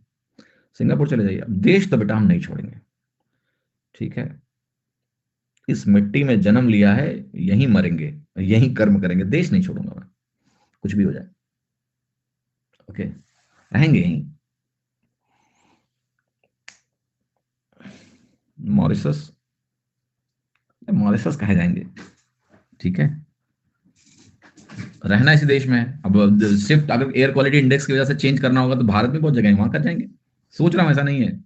सिंगापुर चले जाइए, अब देश तो बेटा हम नहीं छोड़ेंगे। ठीक है, इस मिट्टी में जन्म लिया है, यहीं मरेंगे, यहीं कर्म करेंगे, देश नहीं छोड़ूंगा मैं, कुछ भी हो जाए। ओके, रहेंगे यहीं। मॉरिशस, मॉरिशस कहे जाएंगे, ठीक है, रहना इसी देश में है। अब शिफ्ट अगर एयर क्वालिटी इंडेक्स की वजह से चेंज करना होगा तो भारत में बहुत जगह है, वहां कर जाएंगे। सोच रहा हूं, ऐसा नहीं है,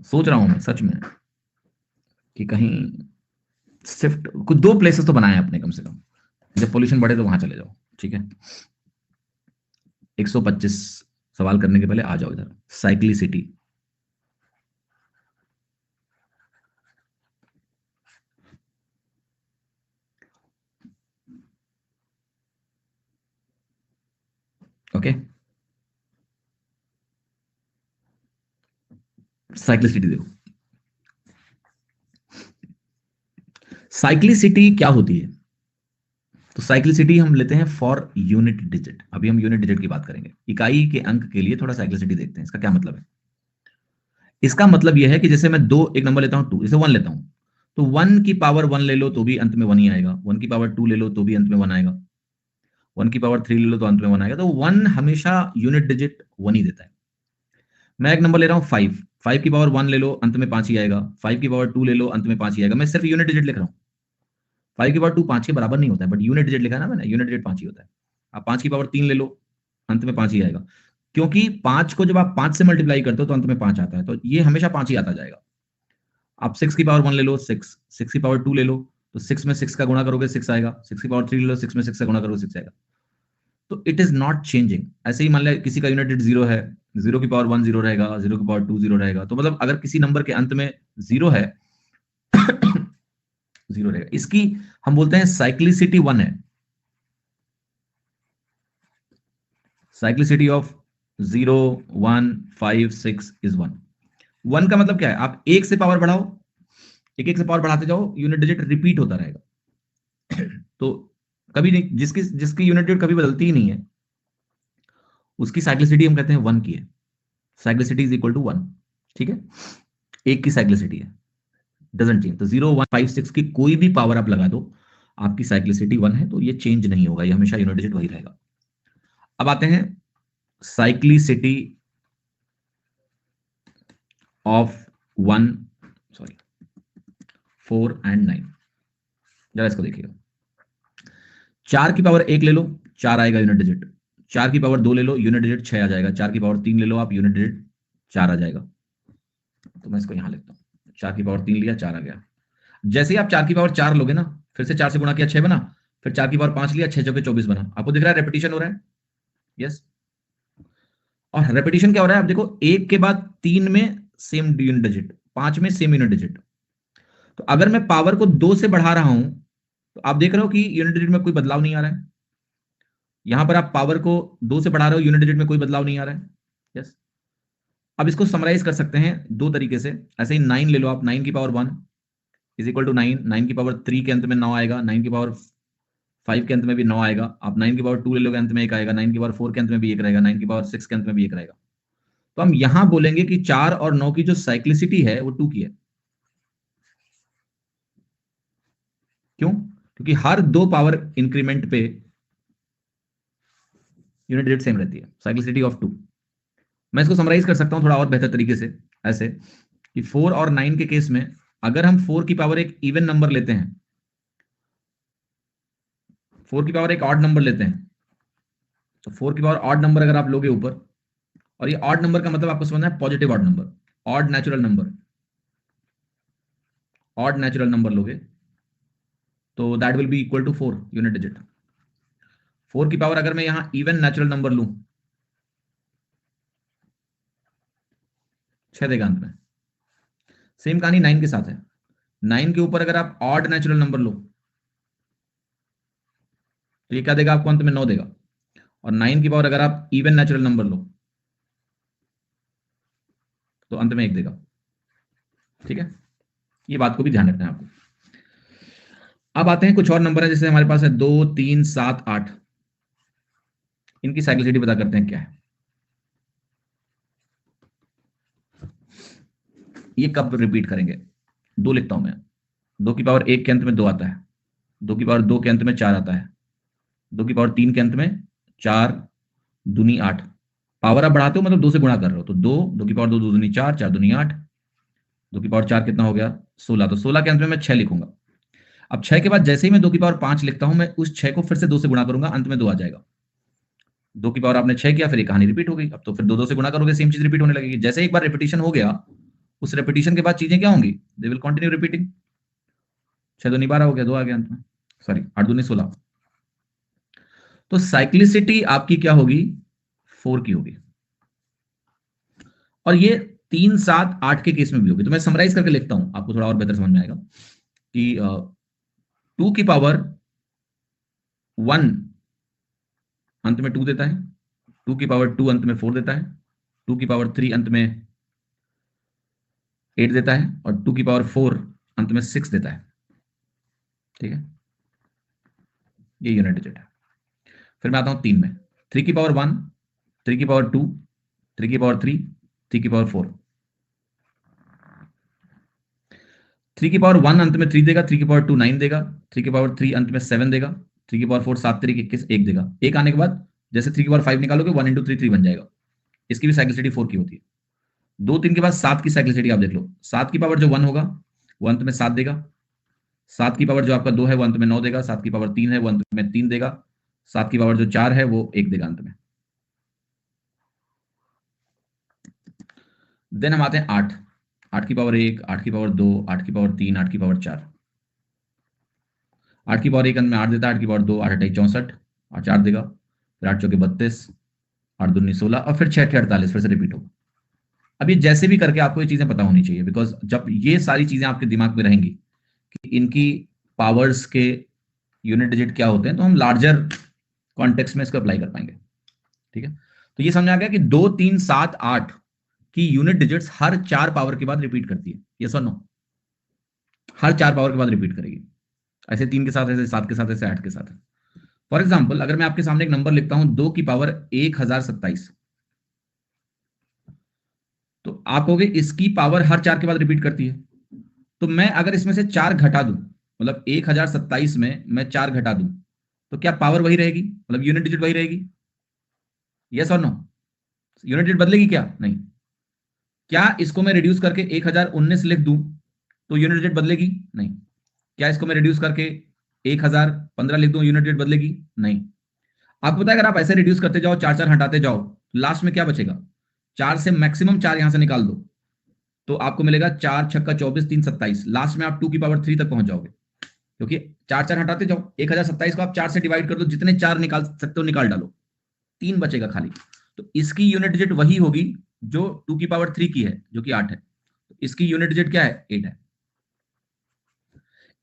सोच रहा हूं मैं सच में कि कहीं शिफ्ट, कुछ दो प्लेसेस तो बनाए अपने कम से कम, जब पोल्यूशन बढ़े तो वहां चले जाओ, ठीक है। 125 सवाल करने के पहले आ जाओ इधर, साइक्लिसिटी। ओके, साइक्लिसिटी देखो। साइक्लिसिटी क्या होती है? तो साइक्लिसिटी हम लेते हैं फॉर यूनिट डिजिट। अभी हम यूनिट डिजिट की बात करेंगे, इकाई के अंक के लिए थोड़ा साइक्लिसिटी देखते हैं। इसका क्या मतलब है? इसका मतलब यह है कि जैसे मैं दो एक नंबर लेता हूं 2, इसे 1 लेता हूं, तो 1 की पावर 1 ले लो तो भी अंत में 1 ही आएगा, 1 की पावर 2 ले लो तो भी अंत में 1 आएगा, 1 की पावर 3 ले लो तो अंत में 1 आएगा। तो 1 हमेशा यूनिट डिजिट 1 ही देता है। मैं एक नंबर ले रहा हूं 5, 5 की पावर 1 ले लो अंत में 5 ही आएगा, 5 की पावर 2 ले लो अंत में 5 ही आएगा। मैं सिर्फ यूनिट डिजिट लिख रहा हूं। 5 की पावर 2 5 के बराबर नहीं होता है, बट यूनिट डिजिट लिखा है ना मैंने, यूनिट डिजिट 5 ही होता है। आप 5 की पावर 3 ले लो, अंत में 5 ही आएगा, क्योंकि 5 को जब आप 5 से मल्टीप्लाई करते हो तो अंत में 5 आता है, तो ये हमेशा 5 ही आता जाएगा। आप 6 की पावर 1 ले लो 6, 6 की पावर 2 ले लो तो 6 में 6 का गुणा करोगे 6 आएगा, 6 की पावर 3 ले लो 6 में 6 का गुणा करोगे 6 आएगा। तो इट इज नॉट चेंजिंग। ऐसे ही मान लिया किसी का यूनिट डिजिट 0 है, 0 की पावर 1 0 रहेगा, 0 की पावर 2 0 रहेगा, तो मतलब अगर किसी नंबर के अंत में 0 है 0 रहेगा। इसकी हम बोलते हैं साइक्लिसिटी 1 है। Cyclicity of 0 1 5 6 is 1। 1 का मतलब क्या है? आप एक से पावर बढ़ाओ, एक एक से पावर बढ़ाते जाओ, यूनिट डिजिट रिपीट होता रहेगा। तो कभी नहीं, जिसकी जिसकी यूनिट डिजिट कभी बदलती ही नहीं है, उसकी साइक्लिसिटी हम कहते हैं 1 की है। साइक्लिसिटी इज इक्वल टू 1, ठीक है, एक की साइक्लिसिटी है, डजंट चेंज। तो 0 1 5 6 की कोई भी पावर आप लगा दो, आपकी साइक्लिसिटी 1 है, तो ये चेंज नहीं होगा, ये हमेशा यूनिट डिजिट वही रहेगा। अब आते हैं साइक्लिसिटी ऑफ 1, सॉरी 4 एंड 9। जरा इसको देखिएगा, 4 की पावर 1 ले लो 4 आएगा यूनिट डिजिट, 4 की पावर 2 ले लो यूनिट डिजिट 6 आ जाएगा, 4 की पावर 3 ले लो आप, यूनिट डिजिट 4 आ जाएगा। तो मैं इसको यहां लिखता हूं, 4 की पावर 3 लिया 4 आ गया। जैसे ही आप 4 की पावर 4 लोगे ना, फिर से 4 से गुणा किया 6 बना, फिर 4 की पावर 5 लिया 6 चौके 24 बना। आपको दिख रहा है रेपिटेशन हो रहा है? यस। और रेपिटेशन क्या हो रहा है? आप देखो, 1 के बाद 3 में सेम यूनिट डिजिट, 5 में सेम यूनिट डिजिट। तो अगर मैं पावर को 2 से बढ़ा रहा हूं तो आप देख रहे हो कि यूनिट डिजिट में कोई बदलाव नहीं आ रहा है। यहां पर आप पावर को 2 से बढ़ा रहे हो, यूनिट डिजिट में कोई बदलाव नहीं आ रहा है। यस। अब इसको समराइज कर सकते हैं दो तरीके से। ऐसे ही 9 ले लो आप, 9 की पावर 1 इज इक्वल टू 9, 9 की पावर 3 के अंत में 9 आएगा, 9 की पावर 5 के अंत में भी 9 आएगा। आप 9 की पावर 2 ले लोगे, अंत में 1 आएगा, 9 की पावर 4 के अंत में भी 1 रहेगा, 9 की पावर 6 के अंत में भी 1 रहेगा। तो हम यहां बोलेंगे कि 4 और 9 की जो साइक्लिसिटी है वो 2 की है। क्यों? क्योंकि हर दो पावर इंक्रीमेंट पे यूनिट डिजिट सेम रहती है, साइक्लिसिटी ऑफ 2। मैं इसको समराइज कर सकता हूं थोड़ा और बेहतर तरीके से, ऐसे कि 4 और 9 के केस में अगर हम 4 की पावर एक इवन नंबर लेते हैं, 4 की पावर एक ऑड नंबर लेते हैं, तो 4 की पावर ऑड नंबर अगर आप लोगे ऊपर, और ये ऑड नंबर का मतलब आपको समझना है positive odd number, odd natural number, odd natural number लोगे तो that will be equal to 4 unit digit. 4 की पावर अगर मैं यहां इवन नेचुरल नंबर लूं, 6 देगा अंत में। सेम कहानी 9 के साथ है। 9 के ऊपर अगर आप ऑड नेचुरल नंबर लो तो ये क्या देगा आपको? अंत में 9 देगा। और 9 की पावर अगर आप इवन नेचुरल नंबर लो तो अंत में 1 देगा। ठीक है, ये बात को भी ध्यान रखना है आपको। अब आते हैं कुछ और नंबर है, जैसे हमारे पास है 2 3 7 8। इनकी साइक्लिसिटी पता करते हैं क्या है। ये कब रिपीट करेंगे? 2 लिखता हूं मैं, 2 की पावर 1 के अंत में 2 आता है, 2 की पावर 2 के अंत में 4 आता है, 2 की पावर 3 के अंत में 4 दूनी 8। पावर आप बढ़ाते हो मतलब 2 से गुणा कर रहे हो, तो 2, 2 की पावर 2, 2 दूनी 4, 4 दूनी 8, 2 की पावर 4 कितना हो गया 16, तो 16 के अंत में मैं 6 लिखूंगा। अब 6 के बाद जैसे ही मैं 2 की पावर 5 लिखता हूं, मैं उस 6 को फिर से 2 से गुणा करूंगा, अंत में 2 आ जाएगा। 2 की पावर आपने 6 किया, फिर ये कहानी रिपीट हो गई। अब तो फिर 2 2 से गुणा करोगे, सेम चीज रिपीट होने लगेगी। जैसे एक बार रिपीटिशन हो गया, उस रिपीटिशन के बाद चीजें क्या होंगी, दे विल कंटिन्यू रिपीटिंग। 6 दूनी 12 हो गया, 2 आ गया अंत में, सॉरी 8 दूनी 16। तो साइक्लिसिटी आपकी क्या होगी, 4 की होगी। और ये 3 7 8 के केस में भी होगी। तो मैं समराइज करके लिखता हूं, आपको थोड़ा और बेहतर समझ में आएगा कि 2 की पावर 1 अंत में 2 देता है, 2 की पावर 2 अंत में 4 देता है, 2 की पावर 3 अंत में 8 देता है, और 2 की पावर 4 अंत में 6 देता है। ठीक है, ये यूनिट डिजिट है। फिर मैं आता हूं 3 में, 3 की पावर 1, 3 की पावर 2, 3 की पावर 3, 3 की पावर 4। 3 की पावर 1 अंत में 3 देगा, 3 की पावर 2 9 देगा, 3 की पावर 3 अंत में 7 देगा, 3 की पावर 4 7 3 21 1 देगा। 1 आने के बाद जैसे 3 की पावर 5 निकालोगे, 1 इंटू 3 3 बन जाएगा। इसकी भी साइक्लिसिटी 4 की होती है। 2 3 के बाद 7 की साइक्लिसिटी आप देख लो। 7 की पावर जो 1 होगा वो अंत में 7 देगा, 7 की पावर जो आपका 2 है वो अंत में 9 देगा, 7 की पावर 3 है वो अंत में 3 देगा, 7 की पावर जो 4 है वो 1 देगा अंत में। देन हम आते हैं 8, 8 की पावर 1, 8 की पावर 2, 8 की पावर 3, 8 की पावर 4। 8 की पावर 1 अंत में 8 देता है, 8 की पावर 2 8 8 64 और 4 देगा, फिर 8 चौके 32, 8 दूनी 16, और फिर 6 48, फिर से रिपीट होगा। अब ये जैसे भी करके आपको ये चीजें पता होनी चाहिए, बिकॉज जब ये सारी चीजें आपके दिमाग में रहेंगी कि इनकी पावर्स के यूनिट डिजिट क्या होते हैं, तो हम लार्जर कॉन्टेक्स्ट में इसको अप्लाई कर पाएंगे। ठीक है, तो ये समझ आ गया कि 2 3 7 8 की यूनिट डिजिट्स हर 4 पावर के बाद रिपीट करती है, yes or no, her 4 power के बाद रिपीट करेगी। ऐसे 3 के साथ, ऐसे 7 के साथ, ऐसे 8 के साथ। फॉर एग्जाम्पल अगर मैं आपके सामने एक नंबर लिखता हूं 2 की पावर 1027, तो आप कहोगे इसकी पावर हर 4 के बाद रिपीट करती है। तो मैं अगर इसमें से 4 घटा दूं, मतलब 1027 में मैं 4 घटा दूं, तो क्या पावर वही रहेगी, मतलब यूनिट डिजिट वही रहेगी, yes or no? Unit digit बदलेगी क्या, नहीं। क्या इसको मैं रिड्यूस करके 1019 लिख दूं तो यूनिट डिजिट बदलेगी, नहीं। क्या इसको मैं रिड्यूस करके 1015 लिख दूं, यूनिट डिजिट बदलेगी, नहीं। आपको पता है अगर आप ऐसे रिड्यूस करते जाओ, 4 4 हटाते जाओ, लास्ट में क्या बचेगा, 4 से मैक्सिमम 4 यहां से निकाल दो, तो आपको मिलेगा 4 छक्का 24 3 27, लास्ट में आप 2 की पावर 3 तक पहुंच जाओगे, क्योंकि 4 4 हटाते जाओ। 1027 को आप 4 से डिवाइड कर दो, जितने 4 निकाल सकते हो निकाल डालो, 3 बचेगा खाली। तो इसकी यूनिट डिजिट वही होगी जो 2 की पावर 3 की है, जो कि 8 है। तो इसकी यूनिट डिजिट क्या है, 8 है।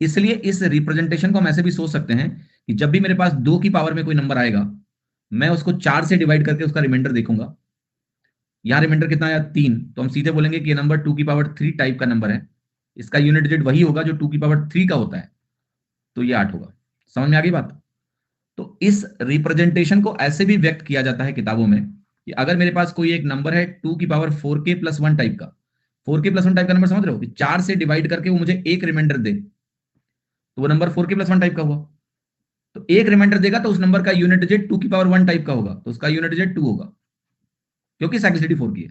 इसलिए इस रिप्रेजेंटेशन को हम ऐसे भी सोच सकते हैं कि जब भी मेरे पास 2 की पावर में कोई नंबर आएगा, मैं उसको 4 से डिवाइड करके उसका रिमाइंडर देखूंगा। यहां रिमाइंडर कितना आया, 3, तो हम सीधे बोलेंगे कि ये नंबर 2 की पावर 3 टाइप का नंबर है, इसका यूनिट डिजिट वही होगा जो 2 की पावर 3 का होता है, तो ये 8 होगा। समझ में आ गई बात? तो इस रिप्रेजेंटेशन को ऐसे भी व्यक्त किया जाता है किताबों में कि अगर मेरे पास कोई एक नंबर है 2 की पावर 4k प्लस 1 टाइप का, 4k प्लस 1 टाइप का नंबर समझ रहे हो कि 4 से डिवाइड करके वो मुझे एक रिमाइंडर दे, तो वो नंबर 4k प्लस 1 टाइप का हुआ। तो एक रिमाइंडर देगा तो उस नंबर का यूनिट डिजिट 2 की पावर 1 टाइप का होगा, तो उसका यूनिट डिजिट 2 होगा, क्योंकि साइक्लिसिटी 4 की है।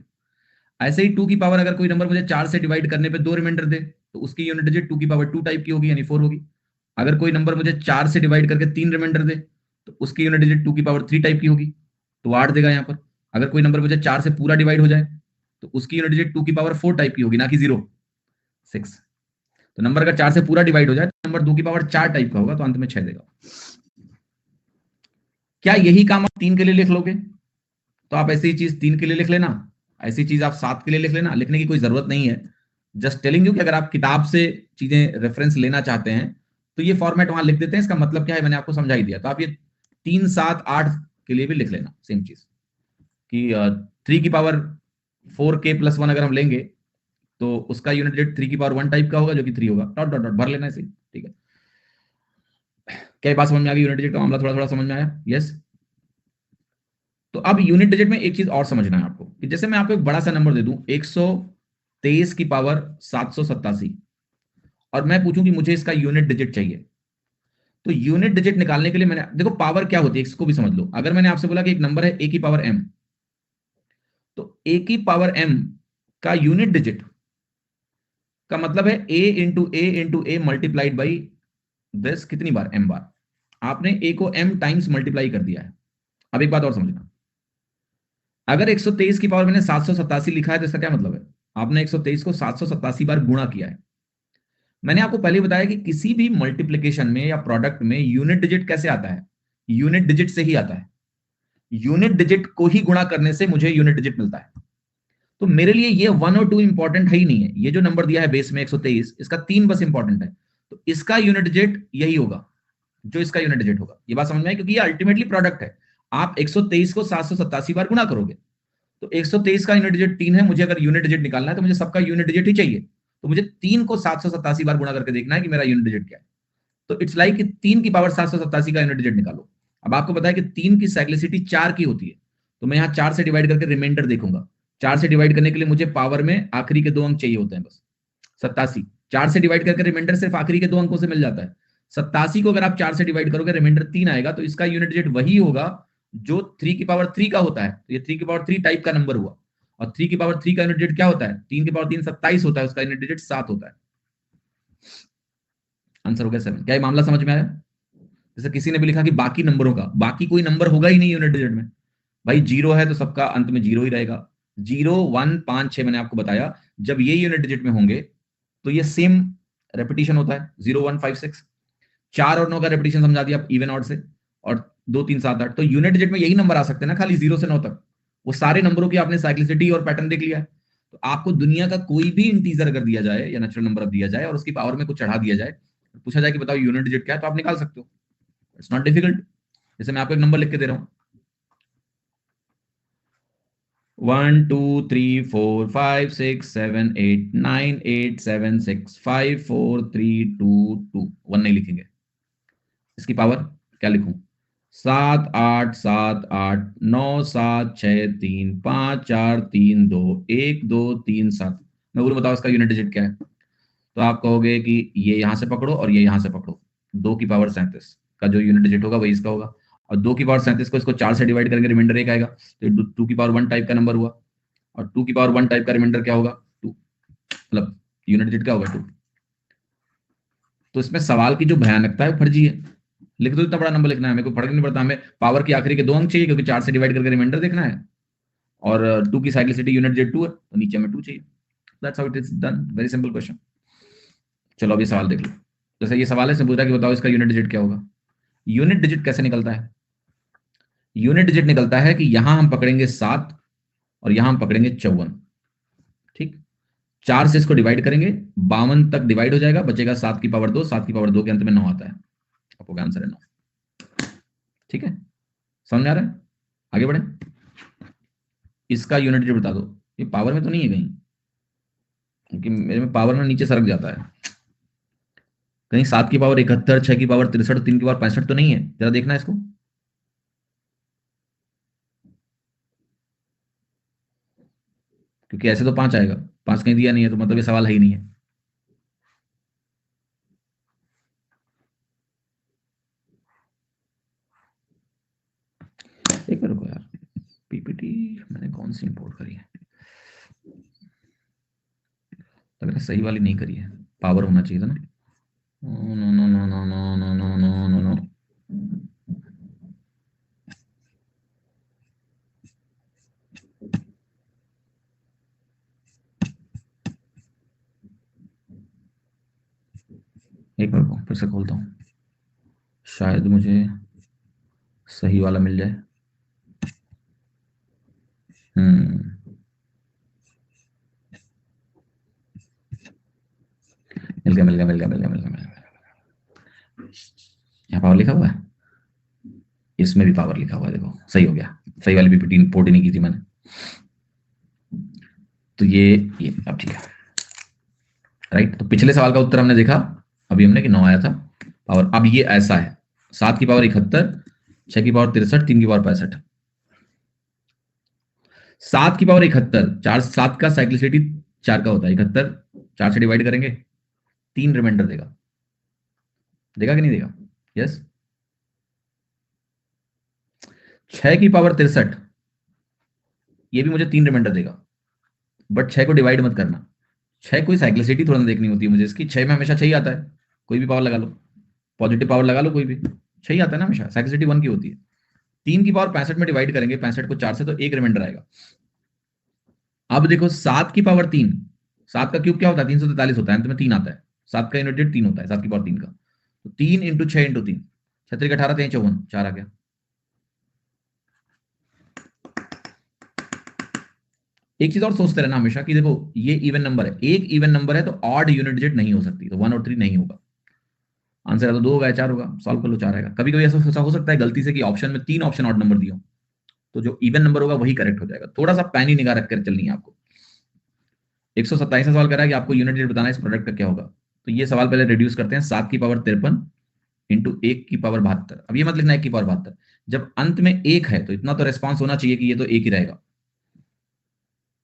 ऐसे ही 2 की पावर अगर कोई नंबर मुझे 4 से डिवाइड करने पे 2 रिमाइंडर दे, तो उसकी यूनिट डिजिट 2 की पावर 2 टाइप की होगी, यानी 4 होगी। अगर कोई नंबर मुझे 4 से डिवाइड करके 3 रिमाइंडर दे, तो उसकी यूनिट डिजिट 2 की पावर 3 टाइप की होगी, तो 8 देगा यहाँ पर। अगर कोई नंबर मुझे 4 से पूरा डिवाइड हो जाए, तो उसकी यूनिट डिजिट 2 की पावर 4 टाइप की होगी, ना कि 0 6। तो नंबर अगर 4 से पूरा डिवाइड हो जाए तो नंबर 2 की पावर 4 टाइप का होगा, तो अंत में 6 देगा। क्या यही काम आप 3 के लिए लिख लोगे? तो आप ऐसी चीज 3 के लिए लिख लेना, ऐसी चीज आप 7 के लिए लिख लेना, लिखने की कोई जरूरत नहीं है। जस्ट टेलिंग यू कि अगर आप किताब से चीजें रेफरेंस लेना चाहते हैं तो ये फॉर्मेट वहां लिख देते हैं। इसका मतलब क्या है मैंने आपको समझा ही दिया। तो आप ये 3 7 8 के लिए भी लिख लेना सेम चीज कि 3 की पावर 4k प्लस 1 अगर हम लेंगे तो उसका यूनिट डिजिट 3 की पावर 1 टाइप का होगा, जो कि 3 होगा। डॉट डॉट डॉट भर लेना ऐसे, ठीक है। क्या बात समझ में आ गई? यूनिट डिजिट का मामला थोड़ा थोड़ा समझ में आया? यस। तो अब यूनिट डिजिट में एक चीज और समझना है आपको कि जैसे मैं आपको एक बड़ा सा नंबर दे दूं 123 की पावर 787, और मैं पूछूं कि मुझे इसका यूनिट डिजिट चाहिए, तो यूनिट डिजिट निकालने के लिए मैंने देखो पावर क्या होती है इसको भी समझ लो। अगर मैंने आपसे बोला कि एक नंबर है ए की पावर m, तो ए की पावर m का यूनिट डिजिट का मतलब है a मल्टीप्लाइड बाई दिस कितनी बार, m बार। आपने a को m टाइम्स मल्टीप्लाई कर दिया है। अब एक बात और समझना, अगर 123 की पावर मैंने 787 लिखा है तो इसका क्या मतलब है, आपने 123 को 787 बार गुणा किया है। मैंने आपको पहले बताया कि किसी भी मल्टीप्लिकेशन में या प्रोडक्ट में यूनिट डिजिट कैसे आता है, यूनिट डिजिट से ही आता है। यूनिट डिजिट को ही गुणा करने से मुझे यूनिट डिजिट मिलता है। तो मेरे लिए ये 1 और 2 इंपॉर्टेंट है ही नहीं है। ये जो नंबर दिया है बेस में 123, इसका 3 बस इंपॉर्टेंट है। तो इसका यूनिट डिजिट यही होगा जो इसका यूनिट डिजिट होगा। ये बात समझ में आई, क्योंकि ये अल्टीमेटली प्रोडक्ट है। आप 123 को 787 बार गुणा करोगे तो 123 का यूनिट डिजिट 3 है। मुझे अगर यूनिट डिजिट निकालना है तो मुझे सबका यूनिट डिजिट ही चाहिए। तो मुझे 3 को 787 बार गुणा करके देखना है कि मेरा यूनिट डिजिट क्या है। तो इट्स लाइक कि 3 की पावर 787 का यूनिट डिजिट निकालो। अब आपको पता है कि 3 की साइक्लिसिटी 4 की होती है, तो मैं यहां 4 से डिवाइड करके रिमाइंडर देखूंगा। 4 से डिवाइड करने के लिए मुझे पावर में आखिरी के 2 अंक चाहिए होते हैं, बस 87। 4 से डिवाइड करके रिमाइंडर सिर्फ आखिरी के 2 अंकों से मिल जाता है। 87 को अगर आप 4 से डिवाइड करोगे रिमाइंडर 3 आएगा, तो इसका यूनिट डिजिट वही होगा जो 3 की पावर 3 का होता है। तो ये 3 की पावर 3 टाइप का नंबर हुआ। और 3 की पावर 3 का यूनिट डिजिट क्या होता है, 3 की पावर 3 27 होता है, उसका यूनिट डिजिट 7 होता है। आंसर हो गया 7। क्या ये मामला समझ में आया? जैसे किसी ने भी लिखा कि बाकी नंबरों का, बाकी कोई नंबर होगा ही नहीं यूनिट डिजिट में। भाई 0 है तो सबका अंत में 0 ही रहेगा। 0 1 5 6 मैंने आपको बताया, जब ये यूनिट डिजिट में होंगे तो ये सेम रेपिटेशन होता है 0 1 5 6। 4 और 9 का रेपिटेशन समझा दिया इवन ऑड से, और 2 3 7 8। तो यूनिट डिजिट में यही नंबर आ सकते हैं ना, खाली 0 से 9 तक। वो सारे नंबरों की आपने साइक्लिसिटी और पैटर्न देख लिया है। तो आपको दुनिया का कोई भी इंटीजर अगर दिया जाए या नेचुरल नंबर दिया जाए और उसकी पावर में कुछ चढ़ा दिया जाए, पूछा जाए कि बताओ यूनिट डिजिट क्या है, तो आप निकाल सकते हो। It's not difficult. जैसे मैं आपको एक नंबर लिख के दे रहा हूं, 1 2 3 4 5 6 7 8 9 8 7 6 5 4 3 2 2। 1 नहीं लिखेंगे, इसकी पावर क्या लिखूं, 7 8 7 8 9 7 6 3 5 4 3 2 1 2 3 7। मैं बोलूं बताओ इसका यूनिट डिजिट क्या है, तो आप कहोगे कि ये यहां से पकड़ो और ये यहां से पकड़ो। 2 की पावर 37 का जो यूनिट डिजिट होगा वही इसका होगा। और 2 की पावर 37 को इसको 4 से डिवाइड करेंगे, रिमाइंडर 1 आएगा। तो 2 की पावर 1 टाइप का नंबर हुआ। और 2 की पावर 1 टाइप का रिमाइंडर क्या होगा, 2। मतलब यूनिट डिजिट क्या होगा, 2। तो इसमें सवाल की जो भयानकता है फर्जी है। लिख दो इतना बड़ा नंबर लिखना है, मेरे को फर्क नहीं पड़ता। हमें पावर की आखिरी के 2 अंक चाहिए क्योंकि 4 से डिवाइड करके रिमाइंडर देखना है। और 2 की साइक्लिसिटी यूनिट डिजिट 2 है, तो नीचे में 2 चाहिए। That's how it is done, very simple question. चलो अभी सवाल देख लो। जैसे ये सवाल है, इसने पूछा कि बताओ इसका यूनिट डिजिट क्या होगा। यूनिट डिजिट कैसे निकलता है, यूनिट डिजिट निकलता है कि यहां हम पकड़ेंगे 7 और यहां हम पकड़ेंगे 54। ठीक, 4 से इसको डिवाइड करेंगे, 52 तक डिवाइड हो जाएगा, बचेगा 7 की पावर 2। 7 की पावर 2 के अंत में 9 आता है। आपको आंसर है 9। ठीक है, समझ आ रहा है? आगे बढ़े। इसका यूनिट डिजिट बता दो। ये पावर में तो नहीं है कहीं, क्योंकि मेरे में पावर में नीचे सरक जाता है कहीं। 7 की पावर 71, 6 की पावर 63, 3 की पावर 65 तो नहीं है? जरा देखना इसको। क्योंकि ऐसे तो 5 आएगा, 5 कहीं दिया नहीं है, तो मतलब ये सवाल है ही नहीं है। एक मिनट को यार, पीपीटी मैंने कौन सी इंपोर्ट करी है, लग रहा है सही वाली नहीं करी है। पावर होना चाहिए था ना। No no no no no no no no no no. एक मिनट को फिर से खोलता हूँ, शायद मुझे सही वाला मिल जाए। मिल गया मिल गया मिल गया मिल गया मिल गया मिल गया। यहाँ पावर लिखा हुआ है, इसमें भी पावर लिखा हुआ है, देखो सही हो गया। सही वाली पीपीटी इंपोर्ट ही नहीं की थी मैंने। तो ये अब ठीक है, राइट। तो पिछले सवाल का उत्तर हमने देखा अभी हमने कि 9 आया था पावर। अब ये ऐसा है, 7 की पावर 71, 6 की पावर 63, 3 की पावर 65। 7 की पावर 71, 4 7 का साइक्लिसिटी 4 का होता है 71। 4 से डिवाइड करेंगे 3 रिमाइंडर देगा। देगा कि नहीं देगा? यस। 6 की पावर 63, ये भी मुझे 3 रिमाइंडर देगा, बट 6 को डिवाइड मत करना। 6 कोई साइक्लिसिटी थोड़ा ना देखनी होती है मुझे इसकी, 6 में हमेशा 6 ही आता है, कोई भी पावर लगा लो, पॉजिटिव पावर लगा लो कोई भी, 6 ही आता है ना हमेशा, साइक्लिसिटी 1 की होती है। 3 की पावर 65 में डिवाइड करेंगे, 65 को 4 से, तो 1 रिमाइंडर आएगा। अब देखो 7 की पावर 3, 7 का क्यूब क्या होता है? 343 होता है, अंत में 3 आता है, 7 का यूनिट 3 होता है, 7 की पावर 3 का। तो 3 इंटू 6 इंटू 3, 36 18 3 54, 4 आ गया। एक चीज और सोचते रहना हमेशा कि देखो ये इवन नंबर है, एक इवन नंबर है तो ऑड यूनिट डिजिट नहीं हो सकती, तो 1 और 3 नहीं होगा। आंसर है तो 2 होगा या 4 होगा, सॉल्व कर लो, 4 आएगा। कभी कभी ऐसा हो सकता है गलती से कि ऑप्शन में 3 ऑप्शन ऑड नंबर दियो, तो जो इवन नंबर होगा वही करेक्ट हो जाएगा। थोड़ा सा पैनी निगाह रखकर चलनी है आपको। 127 सवाल कर रहा है कि आपको यूनिट डिजिट बताना है, इस प्रोडक्ट का क्या होगा। तो ये सवाल पहले रिड्यूस करते हैं, 7 की पावर 53 इंटू 1 की पावर 72। अब ये मत लिखना 1 की पावर 72, जब अंत में 1 है तो इतना तो रेस्पॉन्स होना चाहिए कि ये तो 1 ही रहेगा।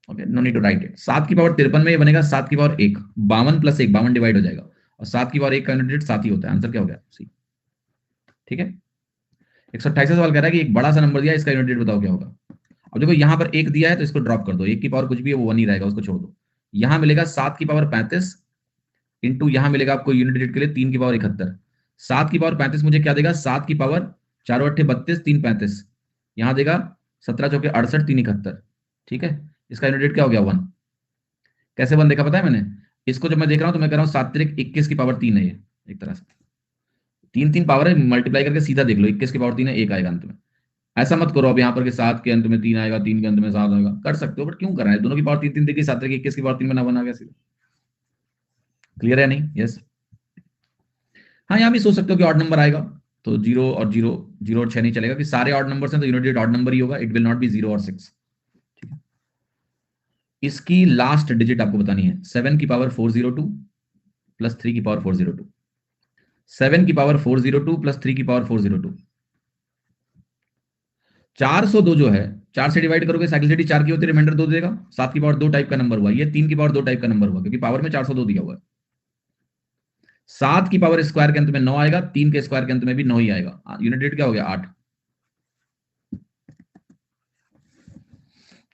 Okay, no need to write it. 7 की पावर 53 में ये बनेगा 7 की पावर 1, 52 प्लस 1, 52 डिवाइड हो जाएगा, और 7 की पावर 1 का यूनिट डिजिट 7 ही होता है। आंसर क्या हो गया? सी। ठीक है। 128 सवाल कह रहा है कि एक बड़ा सा नंबर दिया, इसका यूनिट डिजिट बताओ क्या होगा। अब देखो यहां पर 1 दिया है तो इसको ड्रॉप कर दो, 1 की पावर कुछ भी है वो 1 ही रहेगा, उसको छोड़ दो। यहां मिलेगा 7 की पावर 35 इंटू यहां मिलेगा आपको यूनिट डिजिट के लिए 3 की पावर 71। 7 की पावर 35 मुझे क्या देगा? 7 की पावर 4 अट्ठे 32, 3 35, यहां देगा 17 चौके 68, 3 71। ठीक है, इसका यूनिट डिजिट क्या हो गया? 1। कैसे 1 देखा पता है मैंने? इसको जब मैं देख रहा हूं तो मैं कह रहा हूं 7 तिरिक 21 की पावर 3 है ये, एक तरह से 3 3 पावर है, मल्टीप्लाई करके सीधा देख लो, 21 की पावर 3 है, 1 आएगा अंत में। ऐसा मत करो अब यहाँ पर कि 7 के अंत में 3 आएगा, 3 के अंत में 7 आएगा, कर सकते हो बट क्यों कर रहे हैं? दोनों की पावर 3 3 देखिए, 7 तिरिक 21 की पावर 3 बना गया सीधा। क्लियर है नहीं? यस। हाँ, यहाँ भी सोच सकते हो कि ऑड नंबर आएगा तो 0 और 0, 0 और 6 नहीं चलेगा, कि सारे ऑड नंबर्स हैं तो यूनिट डिजिट ऑड नंबर ही होगा, इट विल नॉट बी 0 और 6। ठीक है, इसकी लास्ट डिजिट आपको बतानी है। 7 की पावर 402 प्लस 3 की पावर 402, 7 की पावर 402 प्लस 3 की पावर 402। 402 जो है 4 से डिवाइड करोगे, साइक्लिसिटी 4 की होती है, रिमाइंडर 2 देगा। 7 की पावर 2 टाइप का नंबर हुआ, ये 3 की पावर 2 टाइप का नंबर हुआ, क्योंकि पावर में 402 दिया हुआ है। 7 की पावर स्क्वायर के अंत में 9 आएगा, 3 के स्क्वायर के अंत में भी 9 ही आएगा। यूनिट डिजिट क्या हो गया? 8।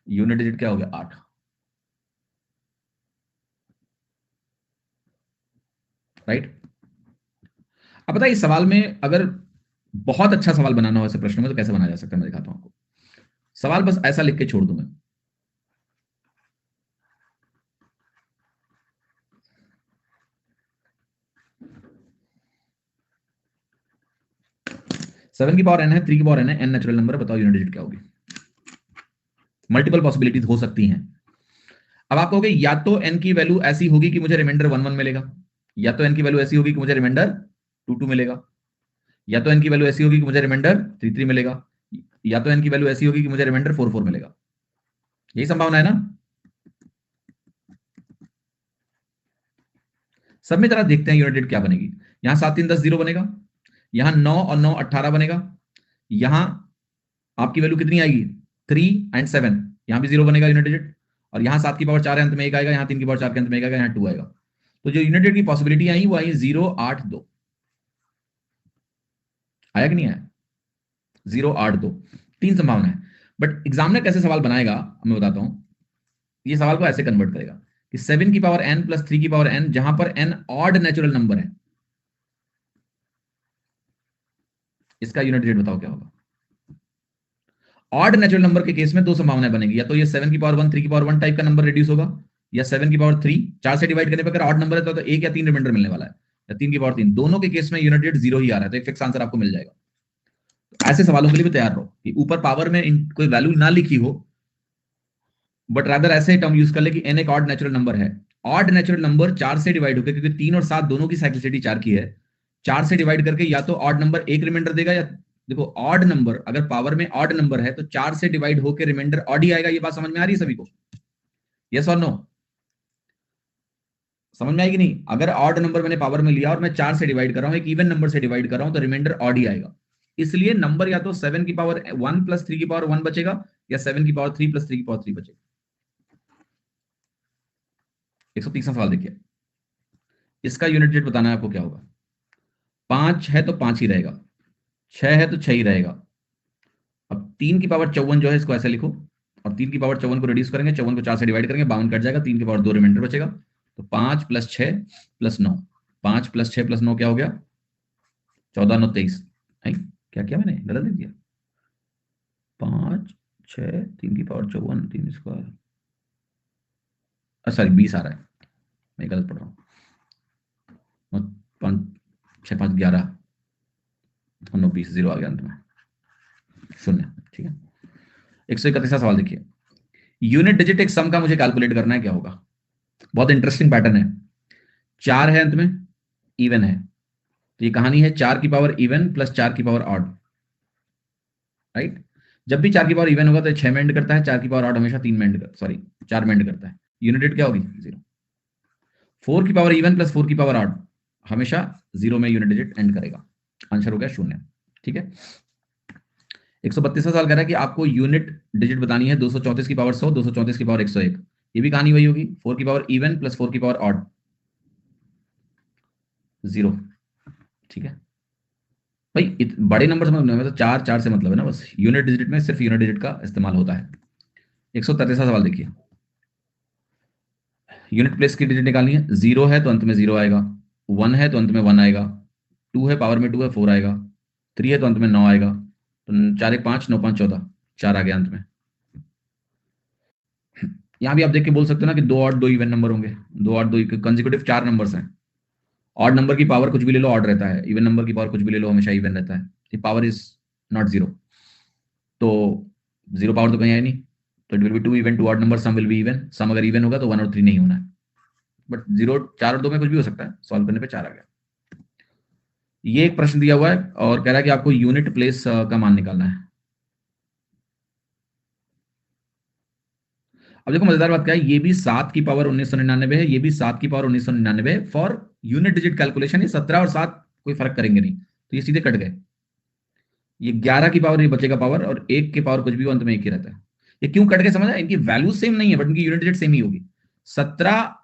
यूनिट डिजिट क्या हो गया? 8। राइट। अब बताइए इस सवाल में अगर बहुत अच्छा सवाल बनाना हो ऐसे प्रश्न में तो कैसे बनाया जा सकता है, मैं दिखाता हूं आपको। सवाल बस ऐसा लिख के छोड़ दूं मैं। सेवन की पावर एन है, 3 की पावर एन है, एन नेचुरल नंबर है, बताओ यूनिट डिजिट क्या होगी। मल्टीपल पॉसिबिलिटीज हो सकती हैं। अब आप कहोगे या तो एन की वैल्यू ऐसी होगी कि मुझे रिमाइंडर 1 1 मिलेगा, या तो एन की वैल्यू ऐसी होगी कि मुझे रिमाइंडर 2 2 मिलेगा, या तो एन की वैल्यू ऐसी होगी कि मुझे रिमाइंडर 3 3 मिलेगा, या तो एन की वैल्यू ऐसी होगी कि मुझे रिमाइंडर 4 4 मिलेगा। यही संभावना है ना? सब में जरा देखते हैं यूनिट डिजिट क्या बनेगी। यहां 7 3 10 0 बनेगा, यहां 9 और 9 18 बनेगा, यहां आपकी वैल्यू कितनी आएगी? 3 एंड 7, यहां भी 0 बनेगा यूनिट डिजिट, और यहां 7 की पावर 4 अंत में 1 आएगा, यहां 3 की पावर 4 के अंत में 1 आएगा, यहां 2 आएगा। तो जो यूनिट डिजिट की पॉसिबिलिटी आई वो आई 0 8 2। आया कि नहीं आया? 0 8 2, 3 संभावना है। बट एग्जामिनर कैसे सवाल बनाएगा मैं बताता हूं। ये सवाल को ऐसे कन्वर्ट करेगा कि 7 की पावर n प्लस 3 की पावर n, जहां पर n ऑड नेचुरल नंबर है, इसका यूनिट डिजिट बताओ क्या होगा। ऑड नेचुरल नंबर के केस में दो संभावनाएं बनेगी, या तो ये 7 की पावर 1 3 की पावर 1 टाइप का नंबर रिड्यूस होगा, या 7 की पावर 3 4 से डिवाइड करने पर अगर ऑड नंबर है तो 1 या 3 रिमाइंडर मिलने वाला है, या 3 की पावर 3। दोनों के केस में यूनिट डिजिट 0 ही आ रहा है, तो एक फिक्स आंसर आपको मिल जाएगा। ऐसे सवालों के लिए भी तैयार रहो कि ऊपर पावर में कोई वैल्यू ना लिखी हो, बट रादर ऐसे टर्म यूज कर ले कि n एक ऑड नेचुरल नंबर है। ऑड नेचुरल नंबर 4 से डिवाइड होकर, क्योंकि 3 और 7 दोनों की साइक्लिसिटी 4 की है, 4 से डिवाइड करके या तो ऑड नंबर एक रिमाइंडर देगा, या देखो ऑड नंबर अगर पावर में ऑड नंबर है तो 4 से डिवाइड होकर रिमाइंडर ऑड ही आएगा। ये बात समझ में आ रही है सभी को? Yes or no? समझ में आएगी नहीं? अगर ऑड नंबर मैंने पावर में लिया और मैं 4 से डिवाइड कर रहा हूं, एक इवन नंबर से डिवाइड कर रहा हूं, तो रिमाइंडर ऑड ही आएगा। इसलिए नंबर या तो 7 की पावर 1 प्लस 3 की पावर 1 बचेगा, या 7 की पावर 3 प्लस 3 की पावर 3 बचेगा। 130 सवाल देखिए। इसका यूनिट डिजिट बताना है आपको क्या होगा। 5 है तो 5 ही रहेगा, 6 है तो 6 ही रहेगा। अब 3 की पावर 54 जो है इसको ऐसे लिखो, और 3 की पावर 54 को रिड्यूस करेंगे, 54 को 4 से डिवाइड करेंगे, 52 कट जाएगा, 3 की पावर 2 रिमाइंडर बचेगा। तो 5 + 6 + 9, 5 + 6 + 9 क्या हो गया? 14 9 23। क्या किया मैंने, गलत लिख दिया? 5 6 3 की पावर 54 3 स्क्वायर, सॉरी 20 आ रहा है, मैं गलत पढ़ रहा हूँ। 5 6 5 11 9 20, 0 आ गया अंत में, 0। ठीक है, 131वां सवाल देखिए। यूनिट डिजिट एक सम का मुझे कैलकुलेट करना है, क्या होगा? बहुत इंटरेस्टिंग पैटर्न है। 4 है अंत में, इवन है, तो ये कहानी है 4 की पावर इवन प्लस 4 की पावर ऑड, राइट। जब भी 4 की पावर इवन होगा तो 6 में एंड करता है, 4 की पावर ऑड हमेशा 3 में एंड कर, सॉरी 4 में एंड करता है। यूनिट डिजिट क्या होगी? 0। 4 की पावर इवन प्लस 4 की पावर ऑड हमेशा 0 में यूनिट डिजिट एंड करेगा। आंसर हो गया 0। ठीक है, 132वां सवाल कह रहा है कि आपको यूनिट डिजिट बतानी है 234 की पावर 100, 234 की पावर 101। ये भी कहानी वही होगी, 4 की पावर इवन प्लस 4 की पावर ऑड 0। ठीक है भाई, बड़े नंबर में तो 4 4 से मतलब है ना, बस यूनिट डिजिट में सिर्फ यूनिट डिजिट का इस्तेमाल होता है। 133वां सवाल देखिए। यूनिट प्लेस की डिजिट निकालनी है। 0 है तो अंत में 0 आएगा, 1 है तो अंत में 1 आएगा, 2 है पावर में 2 है 4 आएगा, 3 है तो अंत में 9 आएगा। तो 4 1 5 9 5 14, 4 आ गया अंत में। यहां भी आप देख के बोल सकते हो ना कि 2 और 2 इवन नंबर होंगे, 2 और 2 कंसेक्यूटिव 4 नंबर्स हैं। ऑड नंबर की पावर कुछ भी ले लो ऑड रहता है, इवन नंबर की पावर कुछ भी ले लो हमेशा इवन रहता है। पावर इज नॉट 0, तो 0 पावर तो कहीं है नहीं, तो it will be 2 even, 2 odd number, sum will be even. Sum अगर इवन होगा तो 1 और 3 नहीं होना है, बट 0 4 और 2 में कुछ भी हो सकता है। सॉल्व करने पे 4 आ गया। ये एक प्रश्न दिया हुआ है और कह रहा है कि आपको यूनिट प्लेस का मान निकालना है। अब देखो मजेदार बात क्या है, ये भी 7 की पावर 1999 है, ये भी 7 की पावर 1999 है। फॉर यूनिट डिजिट कैलकुलेशन ये 17 और 7 कोई फर्क करेंगे नहीं, तो ये सीधे कट गए। ये 11 की पावर ये बचेगा पावर, और 1 की पावर कुछ भी हो अंत में 1 ही रहता है। ये क्यों कट गए समझ आया? इनकी वैल्यू सेम नहीं है बट इनकी यूनिट डिजिट सेम ही होगी। 17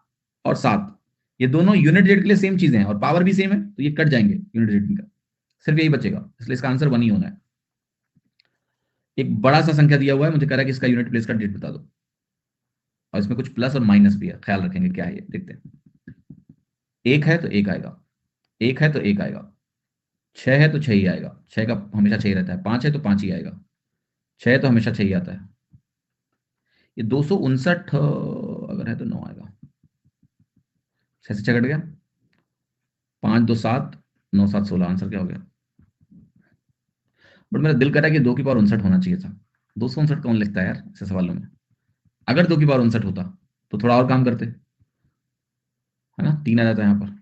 और 7 ये दोनों यूनिट डिजिट के लिए सेम चीजें हैं और पावर भी सेम है, तो ये कट जाएंगे यूनिट डिजिट इनका, सिर्फ यही बचेगा। इसलिए इसका आंसर 1 ही होना है। एक बड़ा सा संख्या दिया हुआ है, मुझे कह रहा है कि इसका यूनिट प्लेस का डिजिट बता दो, और इसमें कुछ प्लस और माइनस भी है, ख्याल रखेंगे क्या है ये, देखते हैं। 1 है तो 1 आएगा, 1 है तो 1 आएगा, 6 है तो 6 ही आएगा, 6 का हमेशा 6 रहता है, 5 है तो 5 ही आएगा, 6 है तो हमेशा 6 ही आता है। ये 259 अगर है तो 9 आएगा, 6 से 6 कट गया, 5 2 7 9 7 16, आंसर क्या हो गया? बट मेरा दिल कर रहा है कि 2 की पावर 59 होना चाहिए था। 259 कौन लिखता है यार ऐसे सवालों में? अगर 2 की पावर 59 होता तो थोड़ा और काम करते, है ना, 3 आ जाता है यहाँ पर।